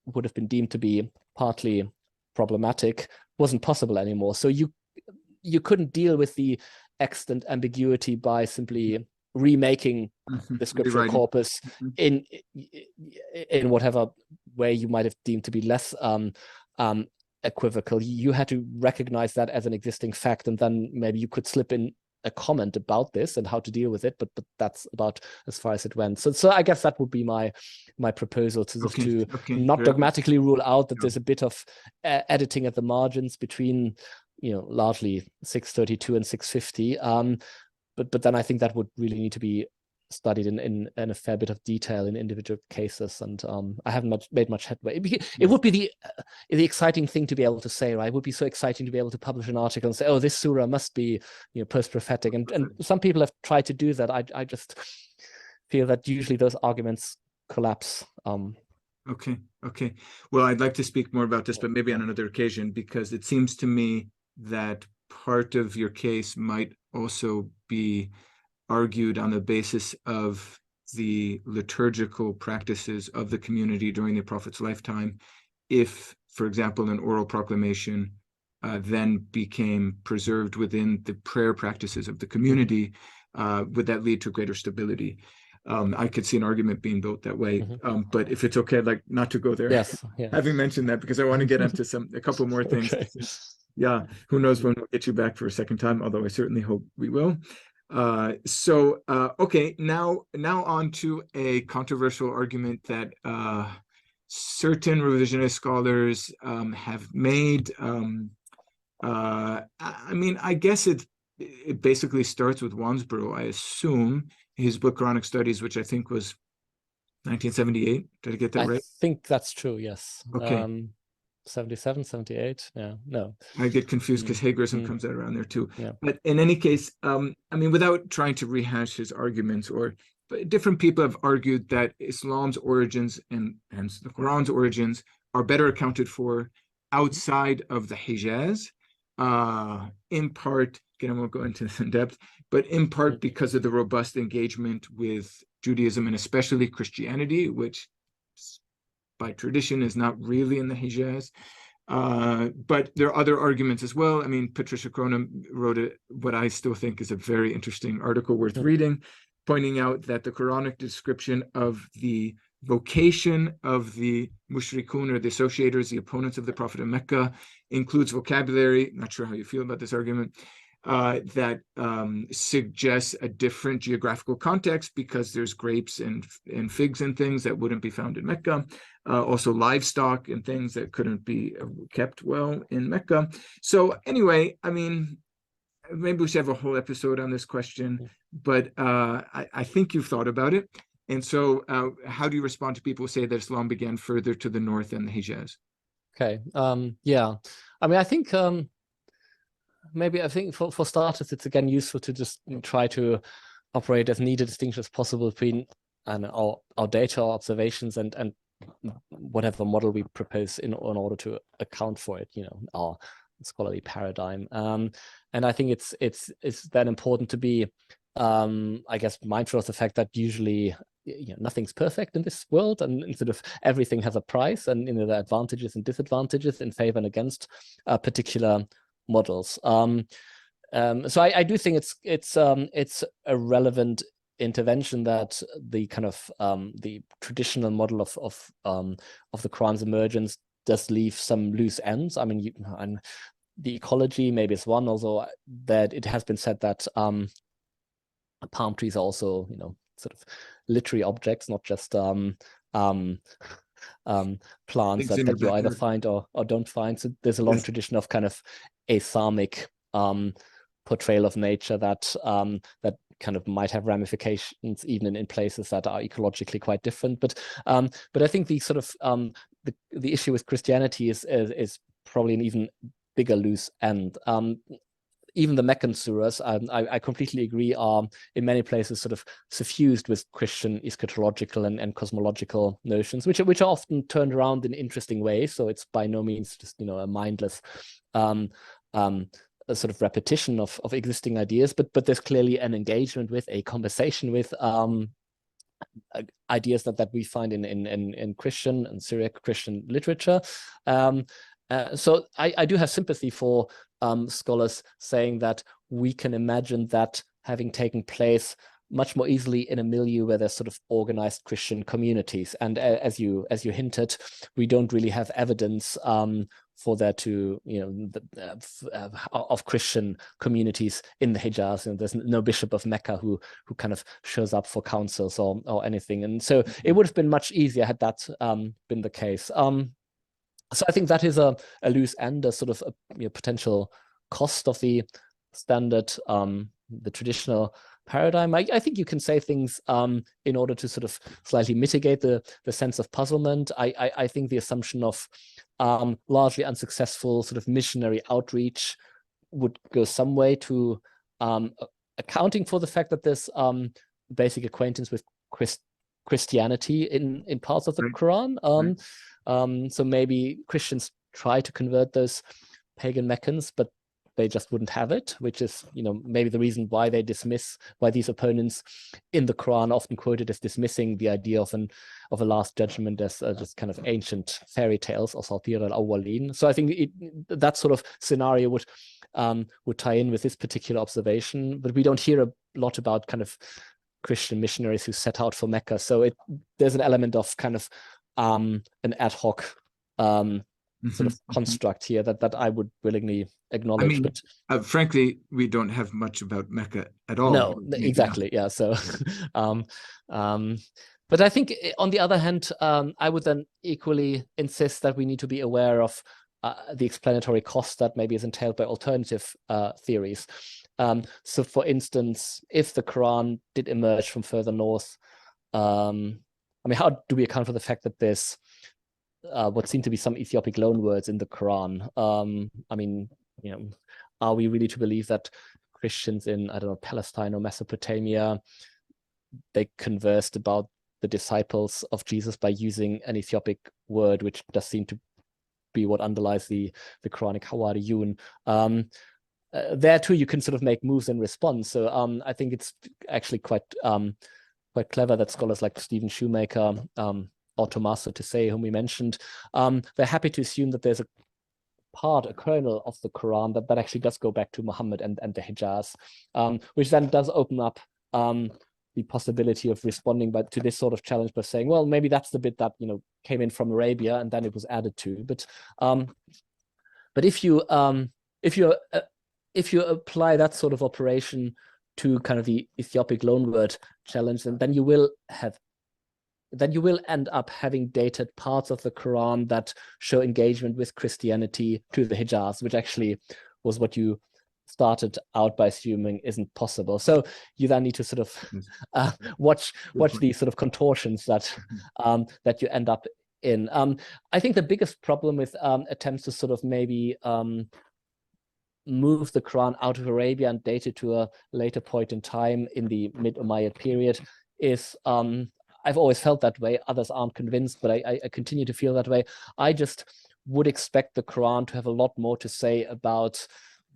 would have been deemed to be partly problematic, wasn't possible anymore. So you couldn't deal with the extant ambiguity by simply remaking the scriptural corpus in whatever way you might have deemed to be less equivocal. You had to recognize that as an existing fact, and then maybe you could slip in a comment about this and how to deal with it, but that's about as far as it went. So I guess that would be my proposal, to not dogmatically rule out that there's a bit of editing at the margins between largely 632 and 650, but then I think that would really need to be studied in a fair bit of detail in individual cases, and I haven't made much headway. It would be the exciting thing to be able to say, right? It would be so exciting to be able to publish an article and say, oh, this surah must be post-prophetic, and some people have tried to do that. I just feel that usually those arguments collapse. Okay. Well, I'd like to speak more about this, but maybe on another occasion, because it seems to me that part of your case might also be argued on the basis of the liturgical practices of the community during the Prophet's lifetime. If, for example, an oral proclamation then became preserved within the prayer practices of the community, would that lead to greater stability? I could see an argument being built that way, but if it's okay, I'd like not to go there. Yes, yeah. Having mentioned that, because I want to get into a couple more things. Okay. Yeah, who knows when we'll get you back for a second time, although I certainly hope we will. Okay, now on to a controversial argument that certain revisionist scholars have made. I mean, I guess it basically starts with Wansbrough, I assume, his book Quranic Studies, which I think was 1978. Did I get that right? I think that's true, yes. Okay. 77, 78, yeah, no. I get confused because Hagerism comes out around there too. Yeah. But in any case, I mean, without trying to rehash his arguments, but different people have argued that Islam's origins and hence the Quran's origins are better accounted for outside of the Hijaz, in part, again, I won't go into this in depth, but in part because of the robust engagement with Judaism and especially Christianity, which by tradition is not really in the Hijaz. But there are other arguments as well. I mean, Patricia Cronin wrote what I still think is a very interesting article worth reading, pointing out that the Quranic description of the vocation of the mushrikun, or the associators, the opponents of the Prophet in Mecca, includes vocabulary, not sure how you feel about this argument, that suggests a different geographical context because there's grapes and figs and things that wouldn't be found in Mecca. Also livestock and things that couldn't be kept well in Mecca. So anyway, I mean, maybe we should have a whole episode on this question, but I think you've thought about it. And so how do you respond to people who say that Islam began further to the north than the Hijaz? Okay. Yeah. I mean, I think maybe for starters, it's again useful to just try to operate as neat a distinction as possible between our data, our observations, and whatever model we propose in order to account for it. Our scholarly paradigm. And I think it's then important to be, I guess, mindful of the fact that usually nothing's perfect in this world, and sort of everything has a price, and there are advantages and disadvantages in favor and against particular models. So I do think it's a relevant intervention that the kind of the traditional model of the Quran's emergence does leave some loose ends. I mean, and the ecology maybe is one, although that it has been said that palm trees are also sort of literary objects, not just plants that you either find or don't find. So there's a long tradition of kind of Islamic portrayal of nature that kind of might have ramifications even in places that are ecologically quite different. But I think the sort of the issue with Christianity is probably an even bigger loose end. Even the Meccan surahs, I completely agree, are in many places sort of suffused with Christian eschatological and cosmological notions, which are often turned around in interesting ways. So it's by no means just a mindless a sort of repetition of existing ideas, but there's clearly an engagement with, a conversation with ideas that we find in Christian and Syriac Christian literature. So I do have sympathy for scholars saying that we can imagine that having taken place much more easily in a milieu where there's sort of organized Christian communities. And as you hinted, we don't really have evidence for there to, of Christian communities in the Hijaz. There's no bishop of Mecca who kind of shows up for councils or anything. And so it would have been much easier had that been the case. So I think that is a loose end, a sort of a potential cost of the standard, the traditional paradigm. I think you can say things in order to sort of slightly mitigate the sense of puzzlement. I think the assumption of largely unsuccessful sort of missionary outreach would go some way to accounting for the fact that there's basic acquaintance with Christianity in parts of the Quran. So maybe Christians try to convert those pagan Meccans, but they just wouldn't have it, which is, maybe the reason why why these opponents in the Quran often quoted as dismissing the idea of a last judgment as just kind of ancient fairy tales, or Asatir al-Awwalin. So I think that sort of scenario would tie in with this particular observation, but we don't hear a lot about kind of Christian missionaries who set out for Mecca. So there's an element of kind of an ad hoc sort of construct here that I would willingly acknowledge. I mean, but frankly, we don't have much about Mecca at all. No, exactly. Yeah. So, but I think on the other hand, I would then equally insist that we need to be aware of the explanatory cost that maybe is entailed by alternative theories. So, for instance, if the Quran did emerge from further north, I mean, how do we account for the fact that there's what seem to be some Ethiopic loanwords in the Quran? I mean, are we really to believe that Christians in, I don't know, Palestine or Mesopotamia, they conversed about the disciples of Jesus by using an Ethiopic word, which does seem to be what underlies the Quranic Hawariyun? There too, you can sort of make moves in response. So I think it's actually quite clever that scholars like Stephen Shoemaker, or Tommaso Tissé, whom we mentioned, they're happy to assume that there's a kernel of the Quran that actually does go back to Muhammad and the Hijaz, which then does open up the possibility of responding to this sort of challenge by saying, well, maybe that's the bit that came in from Arabia and then it was added to. But if you're if you apply that sort of operation to kind of the Ethiopic loanword challenge, and then you will end up having dated parts of the Quran that show engagement with Christianity to the Hijaz, which actually was what you started out by assuming isn't possible. So you then need to sort of watch these sort of contortions that that you end up in. I think the biggest problem with attempts to sort of maybe move the Quran out of Arabia and date it to a later point in time in the mid-Umayyad period is, I've always felt that way. Others aren't convinced, but I continue to feel that way. I just would expect the Quran to have a lot more to say about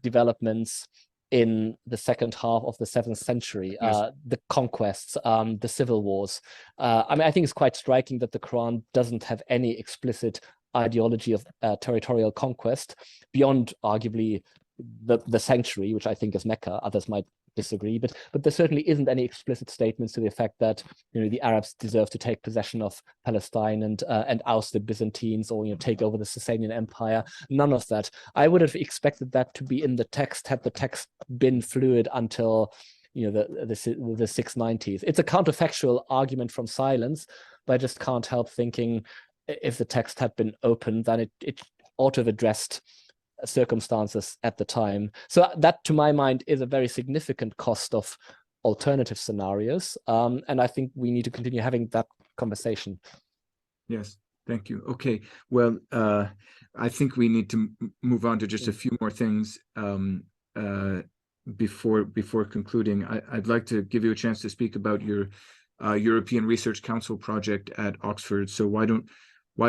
developments in the second half of the 7th century, the conquests, the civil wars. I mean, I think it's quite striking that the Quran doesn't have any explicit ideology of territorial conquest beyond arguably the sanctuary, which I think is Mecca. Others might disagree, but there certainly isn't any explicit statements to the effect that, you know, the Arabs deserve to take possession of Palestine and oust the Byzantines, or, you know, take over the Sasanian Empire. None of that. I would have expected that to be in the text had the text been fluid until, you know, the 690s. It's a counterfactual argument from silence, but I just can't help thinking if the text had been open, then it ought to have addressed circumstances at the time. So that, to my mind, is a very significant cost of alternative scenarios. And I think we need to continue having that conversation. Yes, thank you. Okay, well, I think we need to move on to just a few more things before concluding. I'd like to give you a chance to speak about your European Research Council project at Oxford. So why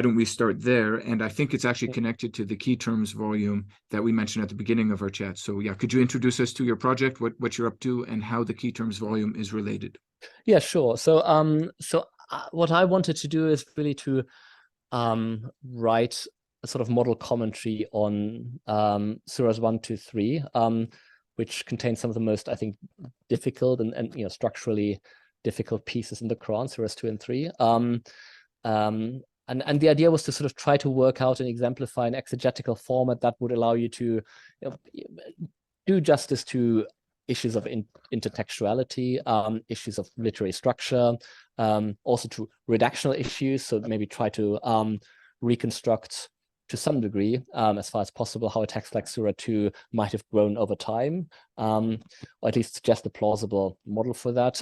don't we start there? And I think it's actually connected to the Key Terms volume that we mentioned at the beginning of our chat. So yeah, could you introduce us to your project, what you're up to, and how the Key Terms volume is related? Yeah, sure. So what I wanted to do is really to write a sort of model commentary on Surahs 1, 2, 3, which contains some of the most, I think, difficult and you know, structurally difficult pieces in the Quran, Surahs 2 and 3. And the idea was to sort of try to work out and exemplify an exegetical format that would allow you to, you know, do justice to issues of intertextuality, issues of literary structure, also to redactional issues. So maybe try to reconstruct to some degree, as far as possible, how a text like Surah 2 might have grown over time, or at least suggest a plausible model for that.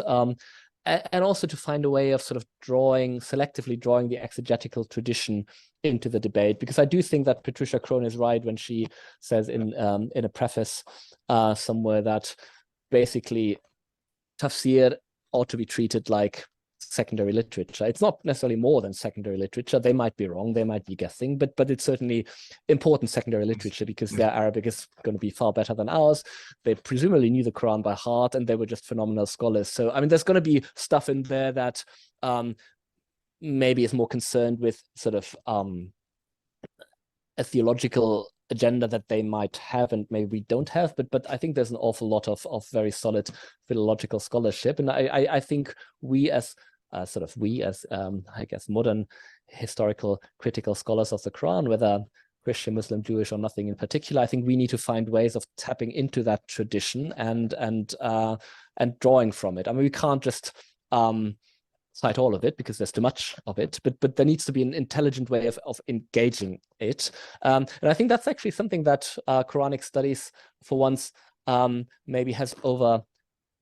And also to find a way of sort of selectively drawing the exegetical tradition into the debate, because I do think that Patricia Crone is right when she says in a preface somewhere that basically tafsir ought to be treated like secondary literature. It's not necessarily more than secondary literature. They might be wrong, they might be guessing, but it's certainly important secondary literature because their Arabic is going to be far better than ours. They presumably knew the Quran by heart, and they were just phenomenal scholars. So, I mean, there's going to be stuff in there that maybe is more concerned with sort of a theological agenda that they might have and maybe we don't have, but I think there's an awful lot of very solid philological scholarship, and I think we as I guess modern historical critical scholars of the Quran, whether Christian, Muslim, Jewish, or nothing in particular, I think we need to find ways of tapping into that tradition and drawing from it. I mean, we can't just cite all of it because there's too much of it, but there needs to be an intelligent way of engaging it. And I think that's actually something that Quranic studies, for once, maybe has over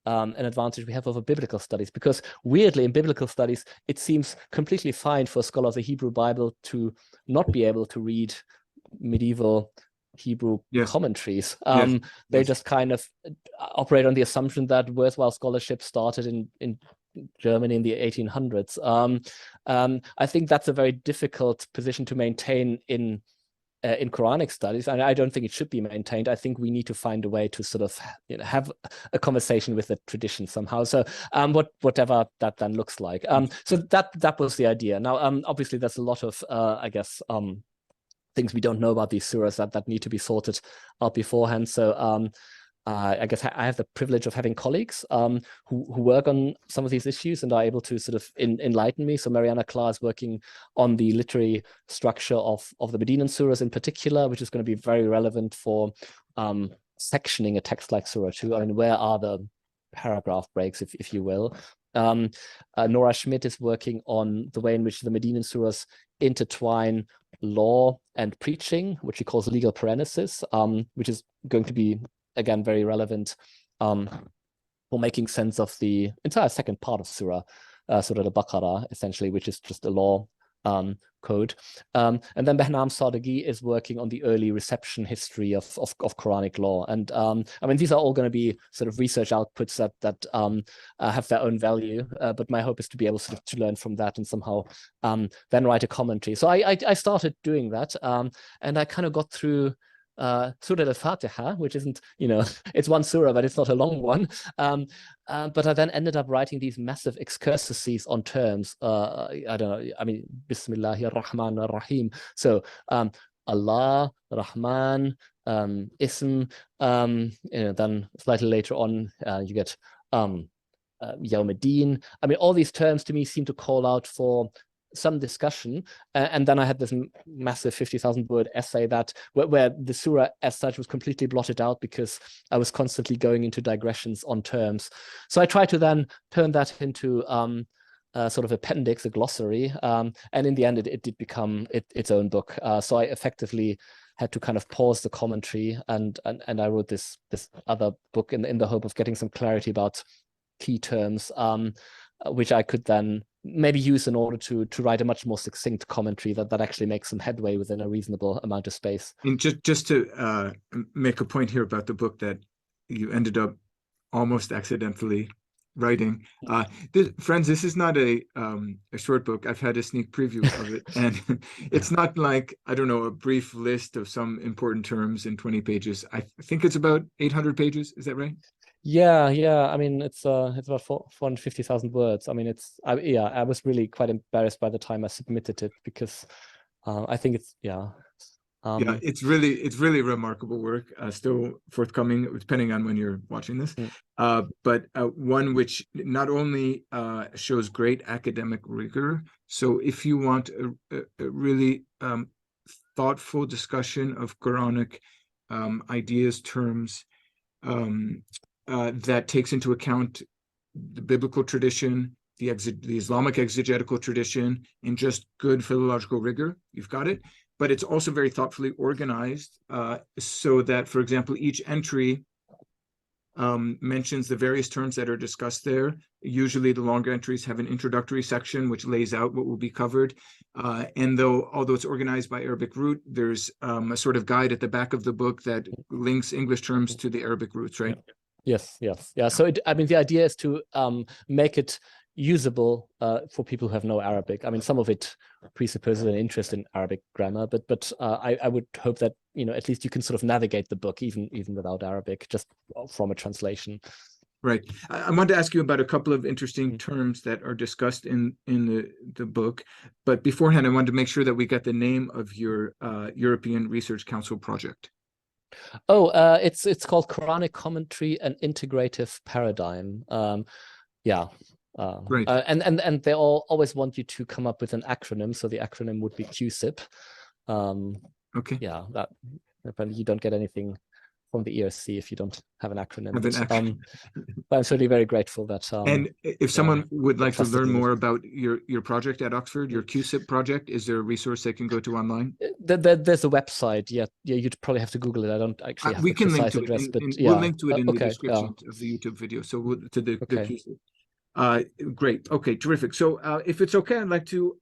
an advantage we have over biblical studies, because weirdly in biblical studies, it seems completely fine for a scholar of the Hebrew Bible to not be able to read medieval Hebrew commentaries. They just kind of operate on the assumption that worthwhile scholarship started in Germany in the 1800s. I think that's a very difficult position to maintain in Quranic studies, and I don't think it should be maintained. I think we need to find a way to sort of, you know, have a conversation with the tradition somehow. So whatever that then looks like. So that was the idea. Now, obviously, there's a lot of I guess things we don't know about these surahs that need to be sorted out beforehand. So I guess I have the privilege of having colleagues who work on some of these issues and are able to sort of enlighten me. So Mariana Klar is working on the literary structure of the Medinan surahs in particular, which is going to be very relevant for sectioning a text like Surah 2. I mean, where are the paragraph breaks, if you will? Nora Schmidt is working on the way in which the Medinan surahs intertwine law and preaching, which she calls legal parenesis, which is going to be, again, very relevant for making sense of the entire second part of Surah al-Baqarah, essentially, which is just a law code. And then Behnam Sadeghi is working on the early reception history of Quranic law. And I mean, these are all going to be sort of research outputs that have their own value. But my hope is to be able to learn from that and somehow then write a commentary. So I started doing that, and I kind of got through Surah al-Fatiha, which isn't, it's one surah, but it's not a long one. But I then ended up writing these massive excursuses on terms. I don't know, I mean, Bismillahir Rahmanir Rahim. So Allah, Rahman, Ism, then slightly later on, you get Yawmuddin. I mean, all these terms to me seem to call out for some discussion, and then I had this massive 50,000 word essay where the surah as such was completely blotted out because I was constantly going into digressions on terms. So I tried to then turn that into sort of appendix, a glossary, and in the end it did become its own book. So I effectively had to kind of pause the commentary, and I wrote this other book in the hope of getting some clarity about key terms, which I could then maybe use in order to write a much more succinct commentary that actually makes some headway within a reasonable amount of space. And just to make a point here about the book that you ended up almost accidentally writing. Friends, this is not a short book. I've had a sneak preview of it, and it's not like, I don't know, a brief list of some important terms in 20 pages. I think it's about 800 pages. Is that right? Yeah. I mean, it's about 450,000 words. I mean, I was really quite embarrassed by the time I submitted it because I think it's it's really remarkable work, still forthcoming, depending on when you're watching this. But one which not only shows great academic rigor. So if you want a really thoughtful discussion of Quranic ideas, terms, that takes into account the biblical tradition, the Islamic exegetical tradition, and just good philological rigor, you've got it. But it's also very thoughtfully organized, so that, for example, each entry mentions the various terms that are discussed there. Usually the longer entries have an introductory section which lays out what will be covered. And although it's organized by Arabic root, there's a sort of guide at the back of the book that links English terms to the Arabic roots, right? Yes. Yeah. So I mean, the idea is to make it usable for people who have no Arabic. I mean, some of it presupposes an interest in Arabic grammar, but I would hope that at least you can sort of navigate the book even without Arabic, just from a translation. Right. I wanted to ask you about a couple of interesting terms that are discussed in the book, but beforehand, I wanted to make sure that we got the name of your European Research Council project. Oh, it's called Quranic Commentary and Integrative Paradigm. Right. And they always want you to come up with an acronym. So the acronym would be QSIP. Okay. Yeah, but you don't get anything from the ERC if you don't have an acronym. But I'm certainly very grateful that. And if someone would like to learn more about your project at Oxford, your QSIP project, is there a resource they can go to online? There's a website. Yeah, you'd probably have to Google it. I don't actually have we the can link precise to address, it, but we'll link to it in the okay, description of the YouTube video. So to the QSIP. Great. Okay, terrific. So if it's okay, I'd like to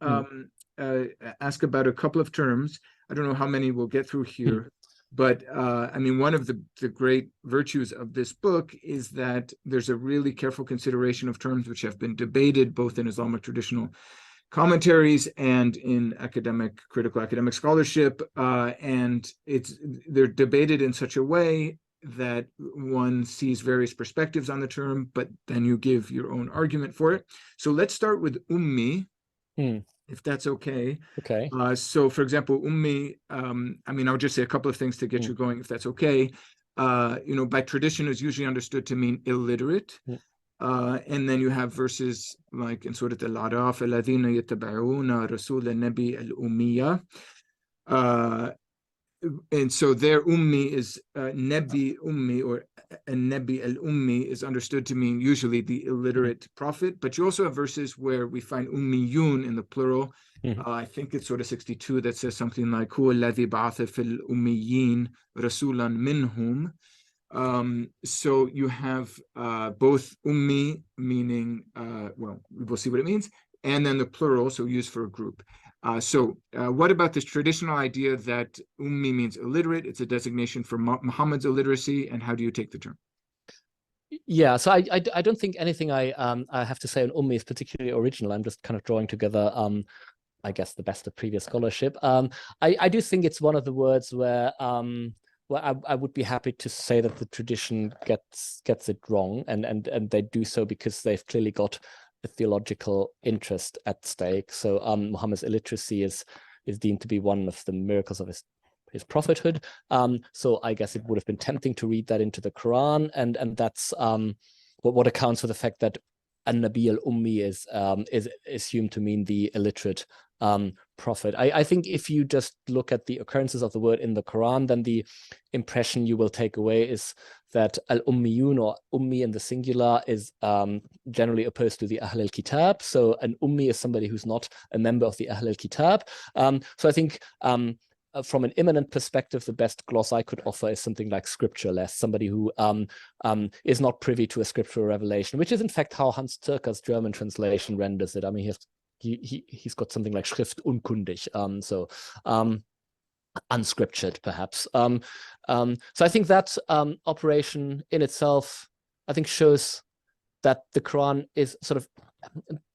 ask about a couple of terms. I don't know how many we'll get through here. But I mean, one of the great virtues of this book is that there's a really careful consideration of terms which have been debated both in Islamic traditional commentaries and in critical academic scholarship, and they're debated in such a way that one sees various perspectives on the term, but then you give your own argument for it. So let's start with ummi. If that's okay. Okay. So, for example, ummi, I mean, I'll just say a couple of things to get you going, if that's okay. By tradition is usually understood to mean illiterate. And then you have verses like in Surah Al-A'raf, الَّذِينَ يَتَّبِعُونَ رَسُولَ النَّبِيِّ الْأُمِّيَّ. and so their ummi is Nebi ummi, or Nebi al-ummi is understood to mean usually the illiterate prophet, but you also have verses where we find ummiyun in the plural. I think it's sort of 62 that says something like huwa alladhi ba'atha fil ummiyin rasulan minhum. So you have both ummi, meaning, well, we'll see what it means, and then the plural, so used for a group. What about this traditional idea that ummi means illiterate? It's a designation for Muhammad's illiteracy, and how do you take the term? Yeah, so I don't think anything I have to say on ummi is particularly original. I'm just kind of drawing together, I guess, the best of previous scholarship. I do think it's one of the words where I would be happy to say that the tradition gets it wrong, and they do so because they've clearly got a theological interest at stake. So Muhammad's illiteracy is deemed to be one of the miracles of his prophethood. So I guess it would have been tempting to read that into the Quran, and that's what accounts for the fact that an-Nabi al-Ummi is assumed to mean the illiterate prophet. I think if you just look at the occurrences of the word in the Quran, then the impression you will take away is that al-Ummiyun, or Ummi in the singular, is generally opposed to the Ahl al-Kitab. So an Ummi is somebody who's not a member of the Ahl al-Kitab. So I think from an immanent perspective, the best gloss I could offer is something like scriptureless, somebody who is not privy to a scriptural revelation, which is in fact how Hans Zirker's German translation renders it. I mean, he's got something like schriftunkundig, so unscriptured perhaps. So I think that operation in itself, I think, shows that the Quran is sort of,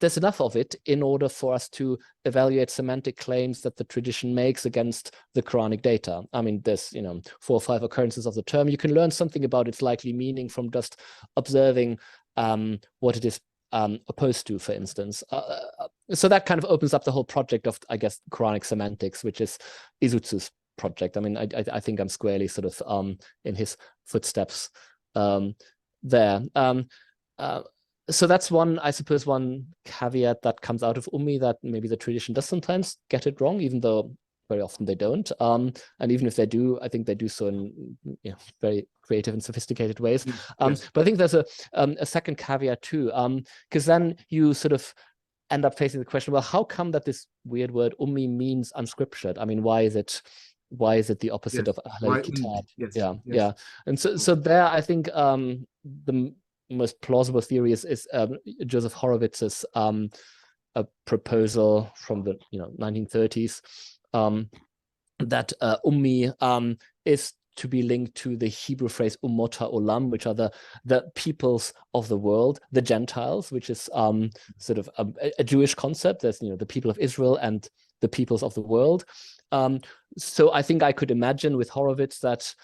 there's enough of it in order for us to evaluate semantic claims that the tradition makes against the Quranic data. I mean, there's 4 or 5 occurrences of the term. You can learn something about its likely meaning from just observing what it is opposed to, for instance. So that kind of opens up the whole project of, I guess, Quranic semantics, which is Isutsu's project. I mean, I think I'm squarely sort of in his footsteps there. So that's one, I suppose, one caveat that comes out of Ummi, that maybe the tradition does sometimes get it wrong, even though very often they don't. And even if they do, I think they do so in very creative and sophisticated ways. Yes. But I think there's a second caveat too, because then you sort of end up facing the question, well, how come that this weird word Ummi means unscriptured? I mean, why is it the opposite of Ahl al-Kitab? Yeah. And so there, I think the most plausible theory is Joseph Horowitz's a proposal from the 1930s that Ummi is to be linked to the Hebrew phrase Ummota Olam, which are the peoples of the world, the Gentiles, which is sort of a Jewish concept. There's the people of Israel and the peoples of the world. So I think I could imagine with Horowitz that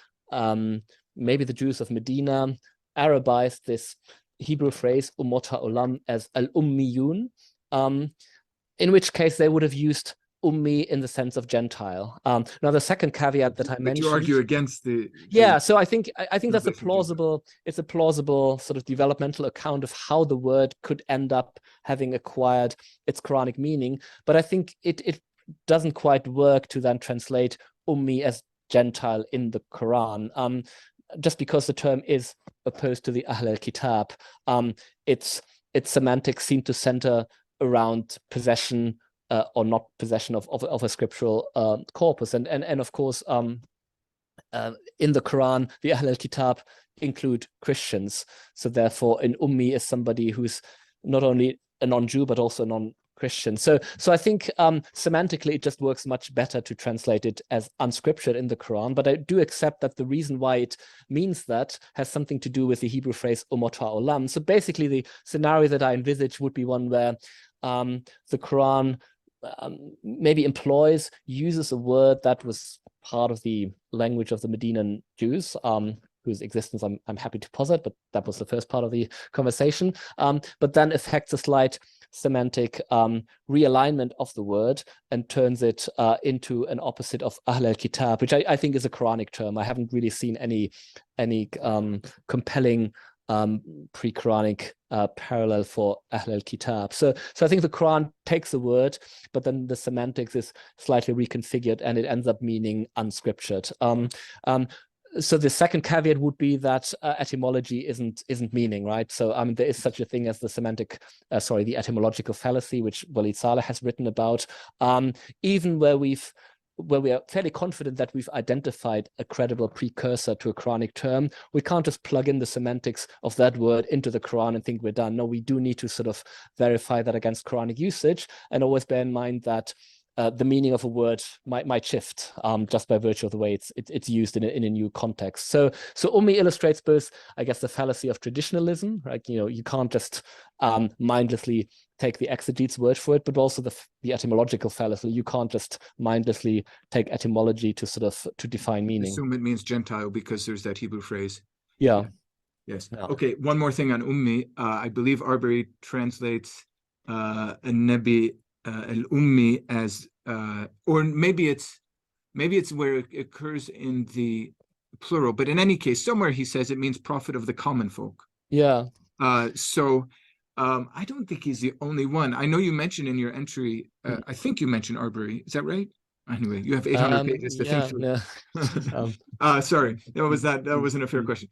maybe the Jews of Medina Arabized this Hebrew phrase Ummota Olam as al-Ummiyun, in which case they would have used Ummi in the sense of Gentile. Now the second caveat that I mentioned. You argue against the. Yeah, so I think that's a plausible sort of developmental account of how the word could end up having acquired its Quranic meaning, but I think it doesn't quite work to then translate Ummi as Gentile in the Quran. Just because the term is opposed to the Ahl al-Kitab, its semantics seem to center around possession or not possession of a scriptural corpus, and of course in the Quran the Ahl al-Kitab include Christians, so therefore an Ummi is somebody who's not only a non-Jew but also a non-Christian. So I think semantically it just works much better to translate it as unscriptured in the Quran, but I do accept that the reason why it means that has something to do with the Hebrew phrase Ummota Olam. So basically the scenario that I envisage would be one where the Quran maybe uses a word that was part of the language of the Medinan Jews, whose existence I'm happy to posit, but that was the first part of the conversation, but then affects a slight semantic realignment of the word and turns it into an opposite of Ahl al-Kitab, which I think is a Quranic term. I haven't really seen any compelling pre-Quranic parallel for Ahl al-Kitab. So I think the Quran takes a word, but then the semantics is slightly reconfigured and it ends up meaning unscriptured. So the second caveat would be that etymology isn't meaning, right? So there is such a thing as the the etymological fallacy, which Walid Saleh has written about. Even where we are fairly confident that we've identified a credible precursor to a Quranic term, we can't just plug in the semantics of that word into the Quran and think we're done. No, we do need to sort of verify that against Quranic usage, and always bear in mind that the meaning of a word might shift just by virtue of the way it's used in a new context. So Ummi illustrates both, I guess, the fallacy of traditionalism, right? You can't just mindlessly take the exegete's word for it, but also the etymological fallacy. You can't just mindlessly take etymology to define meaning. Assume it means Gentile because there's that Hebrew phrase. Yeah. Yes. Yeah. Okay. One more thing on Ummi. I believe Arbery translates Nabi al-Ummi as, or maybe it's where it occurs in the plural, but in any case, somewhere he says it means prophet of the common folk. Yeah. So I don't think he's the only one. I know you mentioned in your entry, I think you mentioned Arbery. Is that right? Anyway, you have 800 pages to think through. Yeah. Sorry, that wasn't a fair question.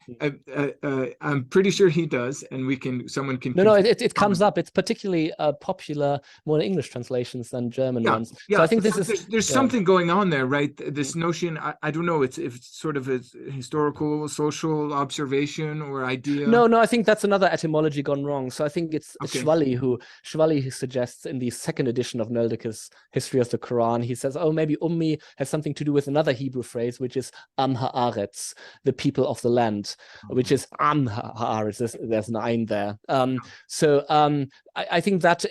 I'm pretty sure he does, and someone can. No, it comes up. It's particularly popular more in English translations than German ones. Yeah, so I think there's something going on there, right? This notion, I don't know, it's sort of a historical, social observation or idea. No, I think that's another etymology gone wrong. So I think it's Schwally who suggests in the second edition of Nöldecke's History of the Quran, he says, oh, maybe Ummi has something to do with another Hebrew phrase, which is Am Haaretz, the people of the land, which is Am Haaretz. There's an Ein there. I think that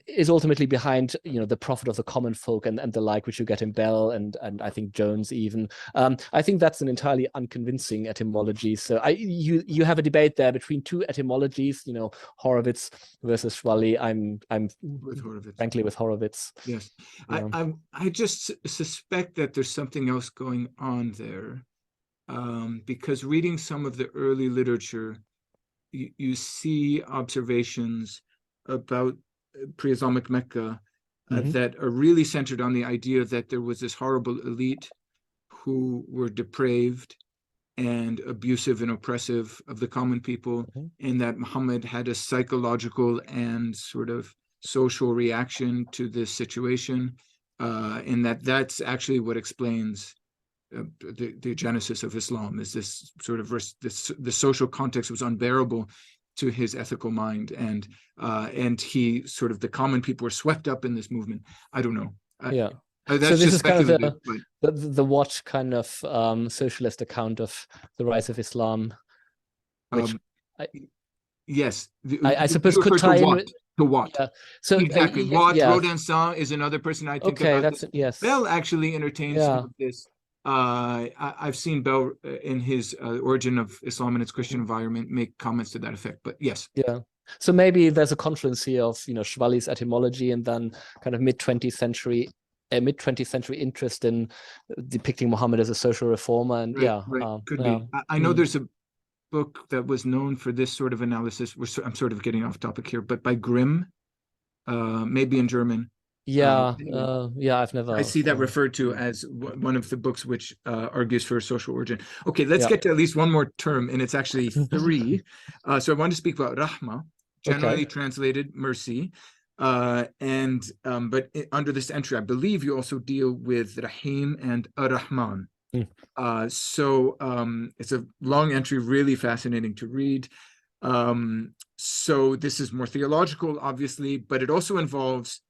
is ultimately behind the prophet of the common folk and the like, which you get in Bell and I think Jones even. I think that's an entirely unconvincing etymology. So you have a debate there between two etymologies, Horowitz versus Schwally. I'm with Horowitz. Frankly with Horowitz. Yes. I just suspect that there's something else going on there, because reading some of the early literature, you see observations about pre-Islamic Mecca that are really centered on the idea that there was this horrible elite who were depraved and abusive and oppressive of the common people, and that Muhammad had a psychological and sort of social reaction to this situation, and that's actually what explains the genesis of Islam, is this sort of the social context was unbearable to his ethical mind, and he sort of, the common people were swept up in this movement. I don't know. That's so this is kind of the what kind of socialist account of the rise of Islam, which yes, I suppose could tie in with, to what? Yeah. So exactly. Rodin is another person I think about. That's yes. Bell actually entertains some of this. I've seen Bell in his Origin of Islam and its Christian Environment make comments to that effect, but yes. Yeah. So maybe there's a confluence here of Schwally's etymology and then kind of mid-20th century interest in depicting Muhammad as a social reformer, and could be. I know there's a book that was known for this sort of analysis. I'm sort of getting off topic here, but by Grimm, maybe in German. I've never. I see that referred to as one of the books which argues for a social origin. Okay, let's get to at least one more term, and it's actually three. So I want to speak about Rahma, generally translated mercy, but under this entry, I believe you also deal with Rahim and Ar-Rahman. So it's a long entry, really fascinating to read. So this is more theological, obviously, but it also involves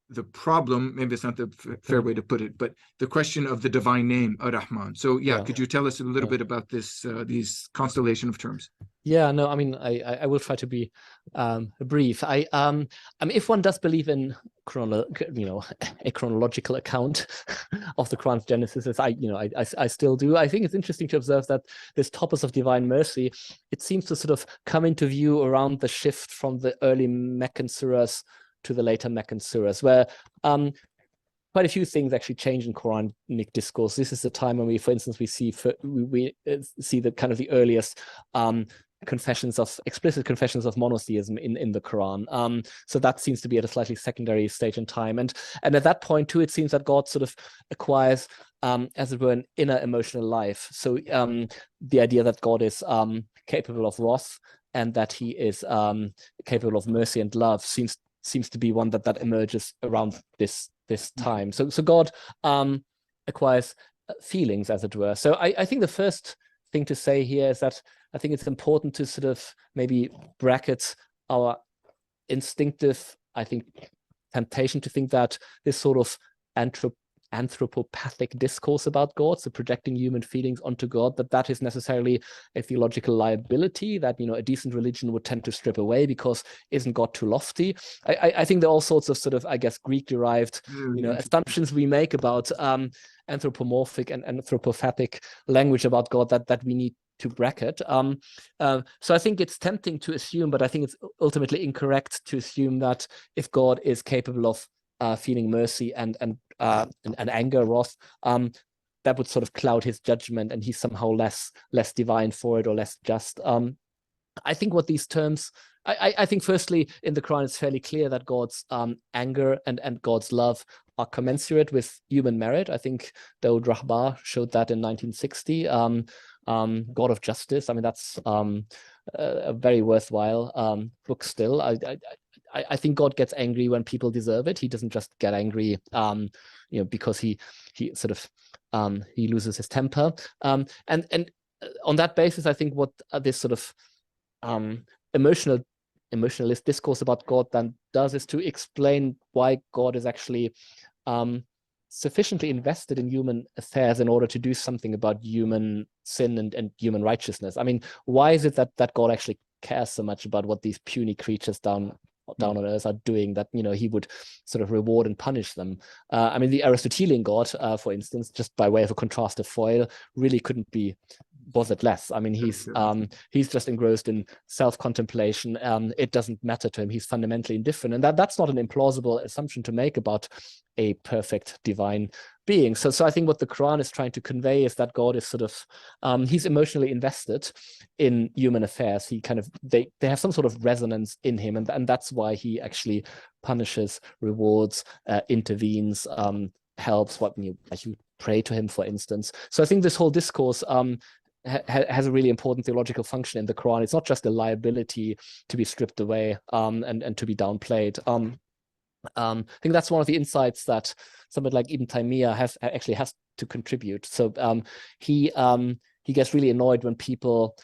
the problem, maybe it's not the fair way to put it, but the question of the divine name, Ar-Rahman. So could you tell us a little bit about this, these constellation of terms? Yeah, no, I mean, I will try to be brief. I mean, if one does believe in a chronological account of the Quran's genesis, as I still do, I think it's interesting to observe that this topos of divine mercy, it seems to sort of come into view around the shift from the early Meccan surahs to the later Meccan surahs, where quite a few things actually change in Quranic discourse. This is the time when we, for instance, we see the kind of the earliest explicit confessions of monotheism in the Quran. So that seems to be at a slightly secondary stage in time. And at that point too, it seems that God sort of acquires, as it were, an inner emotional life. So the idea that God is capable of wrath and that he is capable of mercy and love seems to be one that emerges around this time. So God acquires feelings, as it were. So I think the first thing to say here is that I think it's important to sort of maybe bracket our instinctive, I think, temptation to think that this sort of anthropopathic discourse about God, so projecting human feelings onto God, that is necessarily a theological liability that, a decent religion would tend to strip away because isn't God too lofty? I think there are all sorts of sort of, I guess, Greek-derived, assumptions we make about anthropomorphic and anthropopathic language about God that we need to bracket. So I think it's tempting to assume, but I think it's ultimately incorrect to assume that if God is capable of feeling mercy and anger, wrath, that would sort of cloud his judgment, and he's somehow less divine for it or less just. I think what these terms, I think firstly in the Quran it's fairly clear that God's anger and God's love are commensurate with human merit. I think Daud Rahbar showed that in 1960. God of Justice. I mean, that's a very worthwhile book still. I think God gets angry when people deserve it. He doesn't just get angry, because he sort of he loses his temper. And on that basis, I think what this sort of emotionalist discourse about God then does is to explain why God is actually sufficiently invested in human affairs in order to do something about human sin and human righteousness. I mean, why is it that God actually cares so much about what these puny creatures down on earth are doing, that he would sort of reward and punish them? I mean, the Aristotelian God, for instance, just by way of a contrastive foil, really couldn't be bothered less. I mean, he's just engrossed in self-contemplation. It doesn't matter to him. He's fundamentally indifferent, and that's not an implausible assumption to make about a perfect divine being. So I think what the Quran is trying to convey is that God is sort of he's emotionally invested in human affairs. He kind of they have some sort of resonance in him, and that's why he actually punishes, rewards, intervenes, helps. Like you pray to him, for instance. So I think this whole discourse has a really important theological function in the Quran. It's not just a liability to be stripped away and to be downplayed. I think that's one of the insights that somebody like Ibn Taymiyyah has to contribute. So he gets really annoyed when people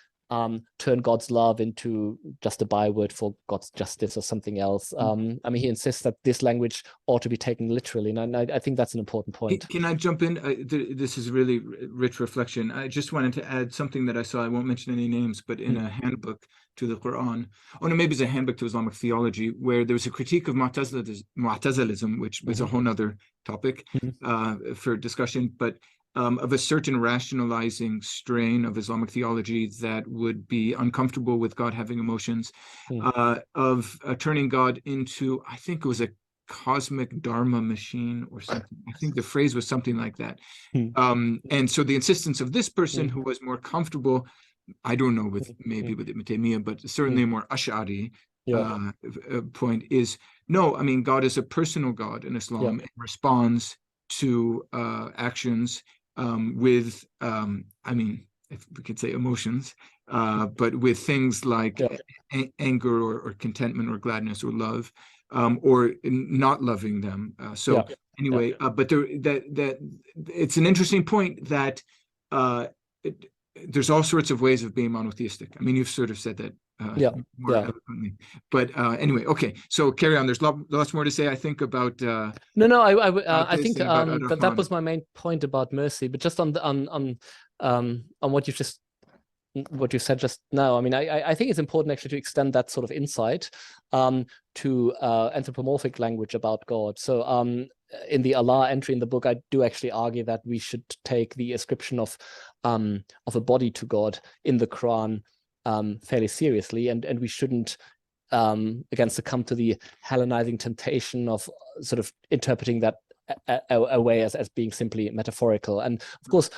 turn God's love into just a byword for God's justice or something else. I mean, he insists that this language ought to be taken literally, and I think that's an important point. Can I jump in? This is really rich reflection. I just wanted to add something that I saw. I won't mention any names, but in a handbook to the Quran, or no, maybe it's a handbook to Islamic theology, where there was a critique of Mu'tazilism, which was a whole nother topic for discussion, but of a certain rationalizing strain of Islamic theology that would be uncomfortable with God having emotions, of turning God into, I think it was a cosmic dharma machine or something. I think the phrase was something like that. And so the insistence of this person who was more comfortable, I don't know, with Ibn Taymiyyah, but certainly a more Ash'ari point is, no, I mean, God is a personal God in Islam and responds to actions with, I mean, if we could say emotions, but with things like anger or contentment or gladness or love, or not loving them. Anyway, but that it's an interesting point that there's all sorts of ways of being monotheistic. I mean, you've sort of said that more eloquently. But anyway, okay. So carry on. There's lots more to say, I think, about. I think that was my main point about mercy. But just on what you said just now, I mean, I think it's important actually to extend that sort of insight to anthropomorphic language about God. So in the Allah entry in the book, I do actually argue that we should take the ascription of a body to God in the Quran fairly seriously, and we shouldn't again succumb to the Hellenizing temptation of sort of interpreting that away as being simply metaphorical. And of course,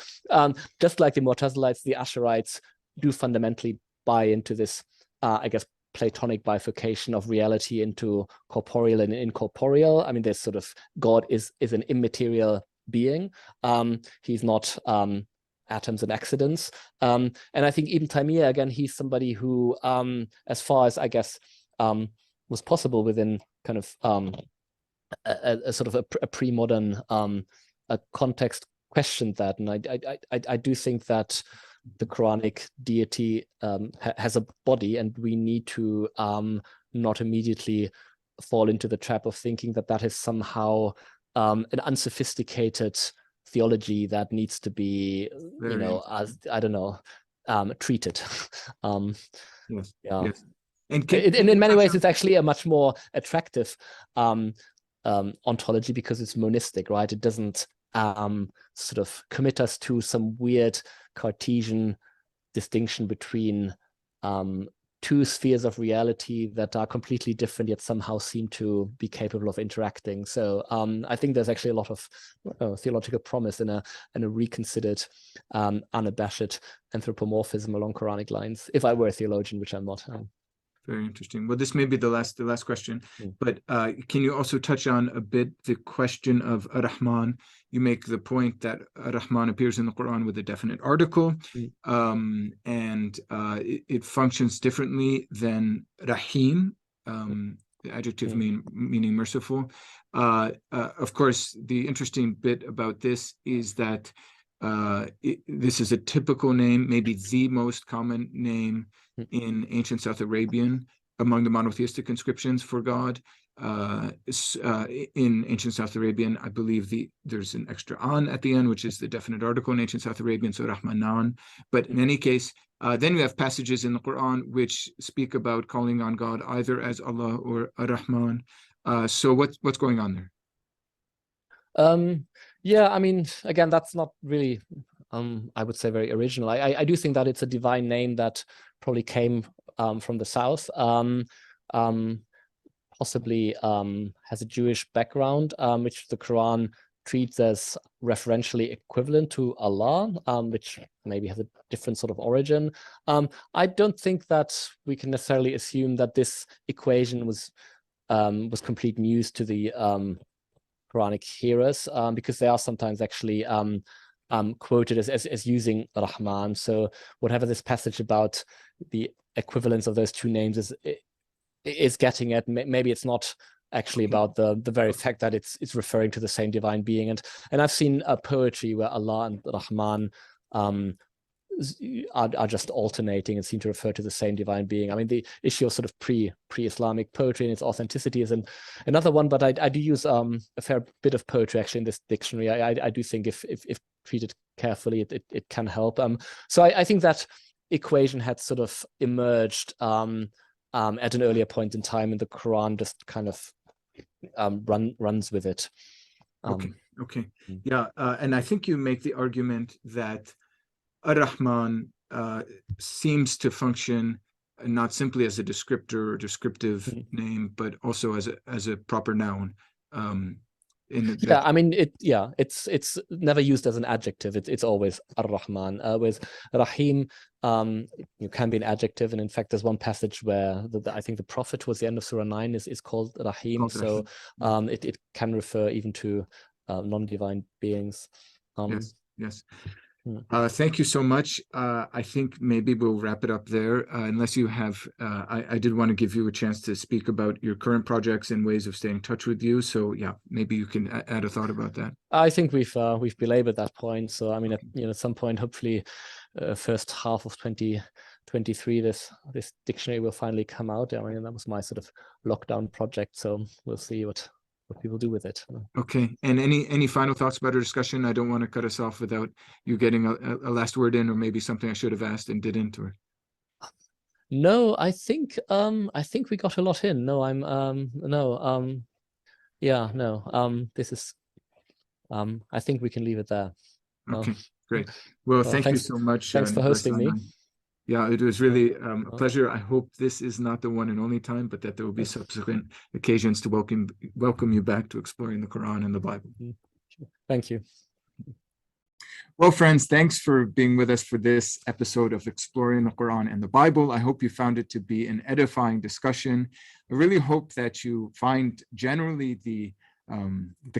just like the Mu'tazilites, the Ash'arites do fundamentally buy into this, I guess, Platonic bifurcation of reality into corporeal and incorporeal. I mean, there's sort of God is an immaterial being. He's not atoms and accidents. And I think Ibn Taymiyyah, again, he's somebody who, as far as I guess was possible within kind of a sort of a pre-modern context, questioned that. And I do think that the Quranic deity has a body, and we need to not immediately fall into the trap of thinking that that is somehow an unsophisticated theology that needs to be, you know, as I don't know, treated. Yes. Yeah. Yes. And in many ways, it's actually a much more attractive ontology because it's monistic, right? It doesn't sort of commit us to some weird Cartesian distinction between two spheres of reality that are completely different yet somehow seem to be capable of interacting. So I think there's actually a lot of theological promise in a reconsidered, unabashed anthropomorphism along Quranic lines, if I were a theologian, which I'm not. Very interesting. Well, this may be the last question, but can you also touch on a bit the question of Ar-Rahman? You make the point that Ar-Rahman appears in the Quran with a definite article, and it functions differently than Rahim, the adjective meaning merciful. Of course, the interesting bit about this is that this is a typical name, maybe the most common name in ancient South Arabian among the monotheistic inscriptions for God. In ancient South Arabian, I believe there's an extra an at the end, which is the definite article in ancient South Arabian, so Rahmanan. But in any case, then we have passages in the Quran which speak about calling on God either as Allah or Ar-Rahman. So what's going on there? Yeah, I mean, again, that's not really, I would say, very original. I do think that it's a divine name that probably came from the south, possibly has a Jewish background, which the Quran treats as referentially equivalent to Allah, which maybe has a different sort of origin. I don't think that we can necessarily assume that this equation was complete news to the Quranic hearers, because they are sometimes actually quoted as using Rahman. So whatever this passage about the equivalence of those two names is getting at, maybe it's not actually about the very fact that it's referring to the same divine being. And I've seen poetry where Allah and Rahman are just alternating and seem to refer to the same divine being. I mean, the issue of sort of pre-Islamic poetry and its authenticity is another one, but I do use a fair bit of poetry actually in this dictionary. I do think if treated carefully, it can help. So I think that equation had sort of emerged at an earlier point in time, and the Quran just kind of runs with it. Okay. Yeah, and I think you make the argument that Ar-Rahman seems to function not simply as a descriptor or descriptive name, but also as a proper noun. I mean, it's never used as an adjective. It's always Ar-Rahman. With Rahim, you can be an adjective, and in fact, there's one passage where I think the Prophet towards the end of Surah 9 is called Rahim. So it can refer even to non-divine beings. Yes. Thank you so much. I think maybe we'll wrap it up there, unless you have, I did want to give you a chance to speak about your current projects and ways of staying in touch with you. So yeah, maybe you can add a thought about that. I think we've belabored that point. So I mean, at some point, hopefully, first half of 2023, this dictionary will finally come out. I mean, that was my sort of lockdown project. So we'll see what people do with it. Okay. And any final thoughts about our discussion? I don't want to cut us off without you getting a last word in, or maybe something I should have asked and didn't. Or no, I think we got a lot in. No, this is I think we can leave it there. Okay, great. Well, thank you so much. Thanks for hosting me. Yeah, it was really a pleasure. I hope this is not the one and only time, but that there will be subsequent occasions to welcome you back to exploring the Quran and the Bible. Thank you. Well, friends, thanks for being with us for this episode of Exploring the Quran and the Bible. I hope you found it to be an edifying discussion. I really hope that you find generally the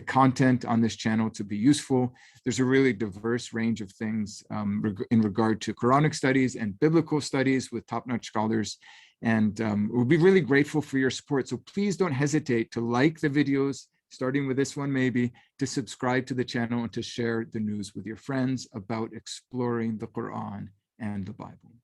content on this channel to be useful. There's a really diverse range of things in regard to Quranic studies and biblical studies with top-notch scholars. And we'll be really grateful for your support. So please don't hesitate to like the videos, starting with this one maybe, to subscribe to the channel and to share the news with your friends about exploring the Quran and the Bible.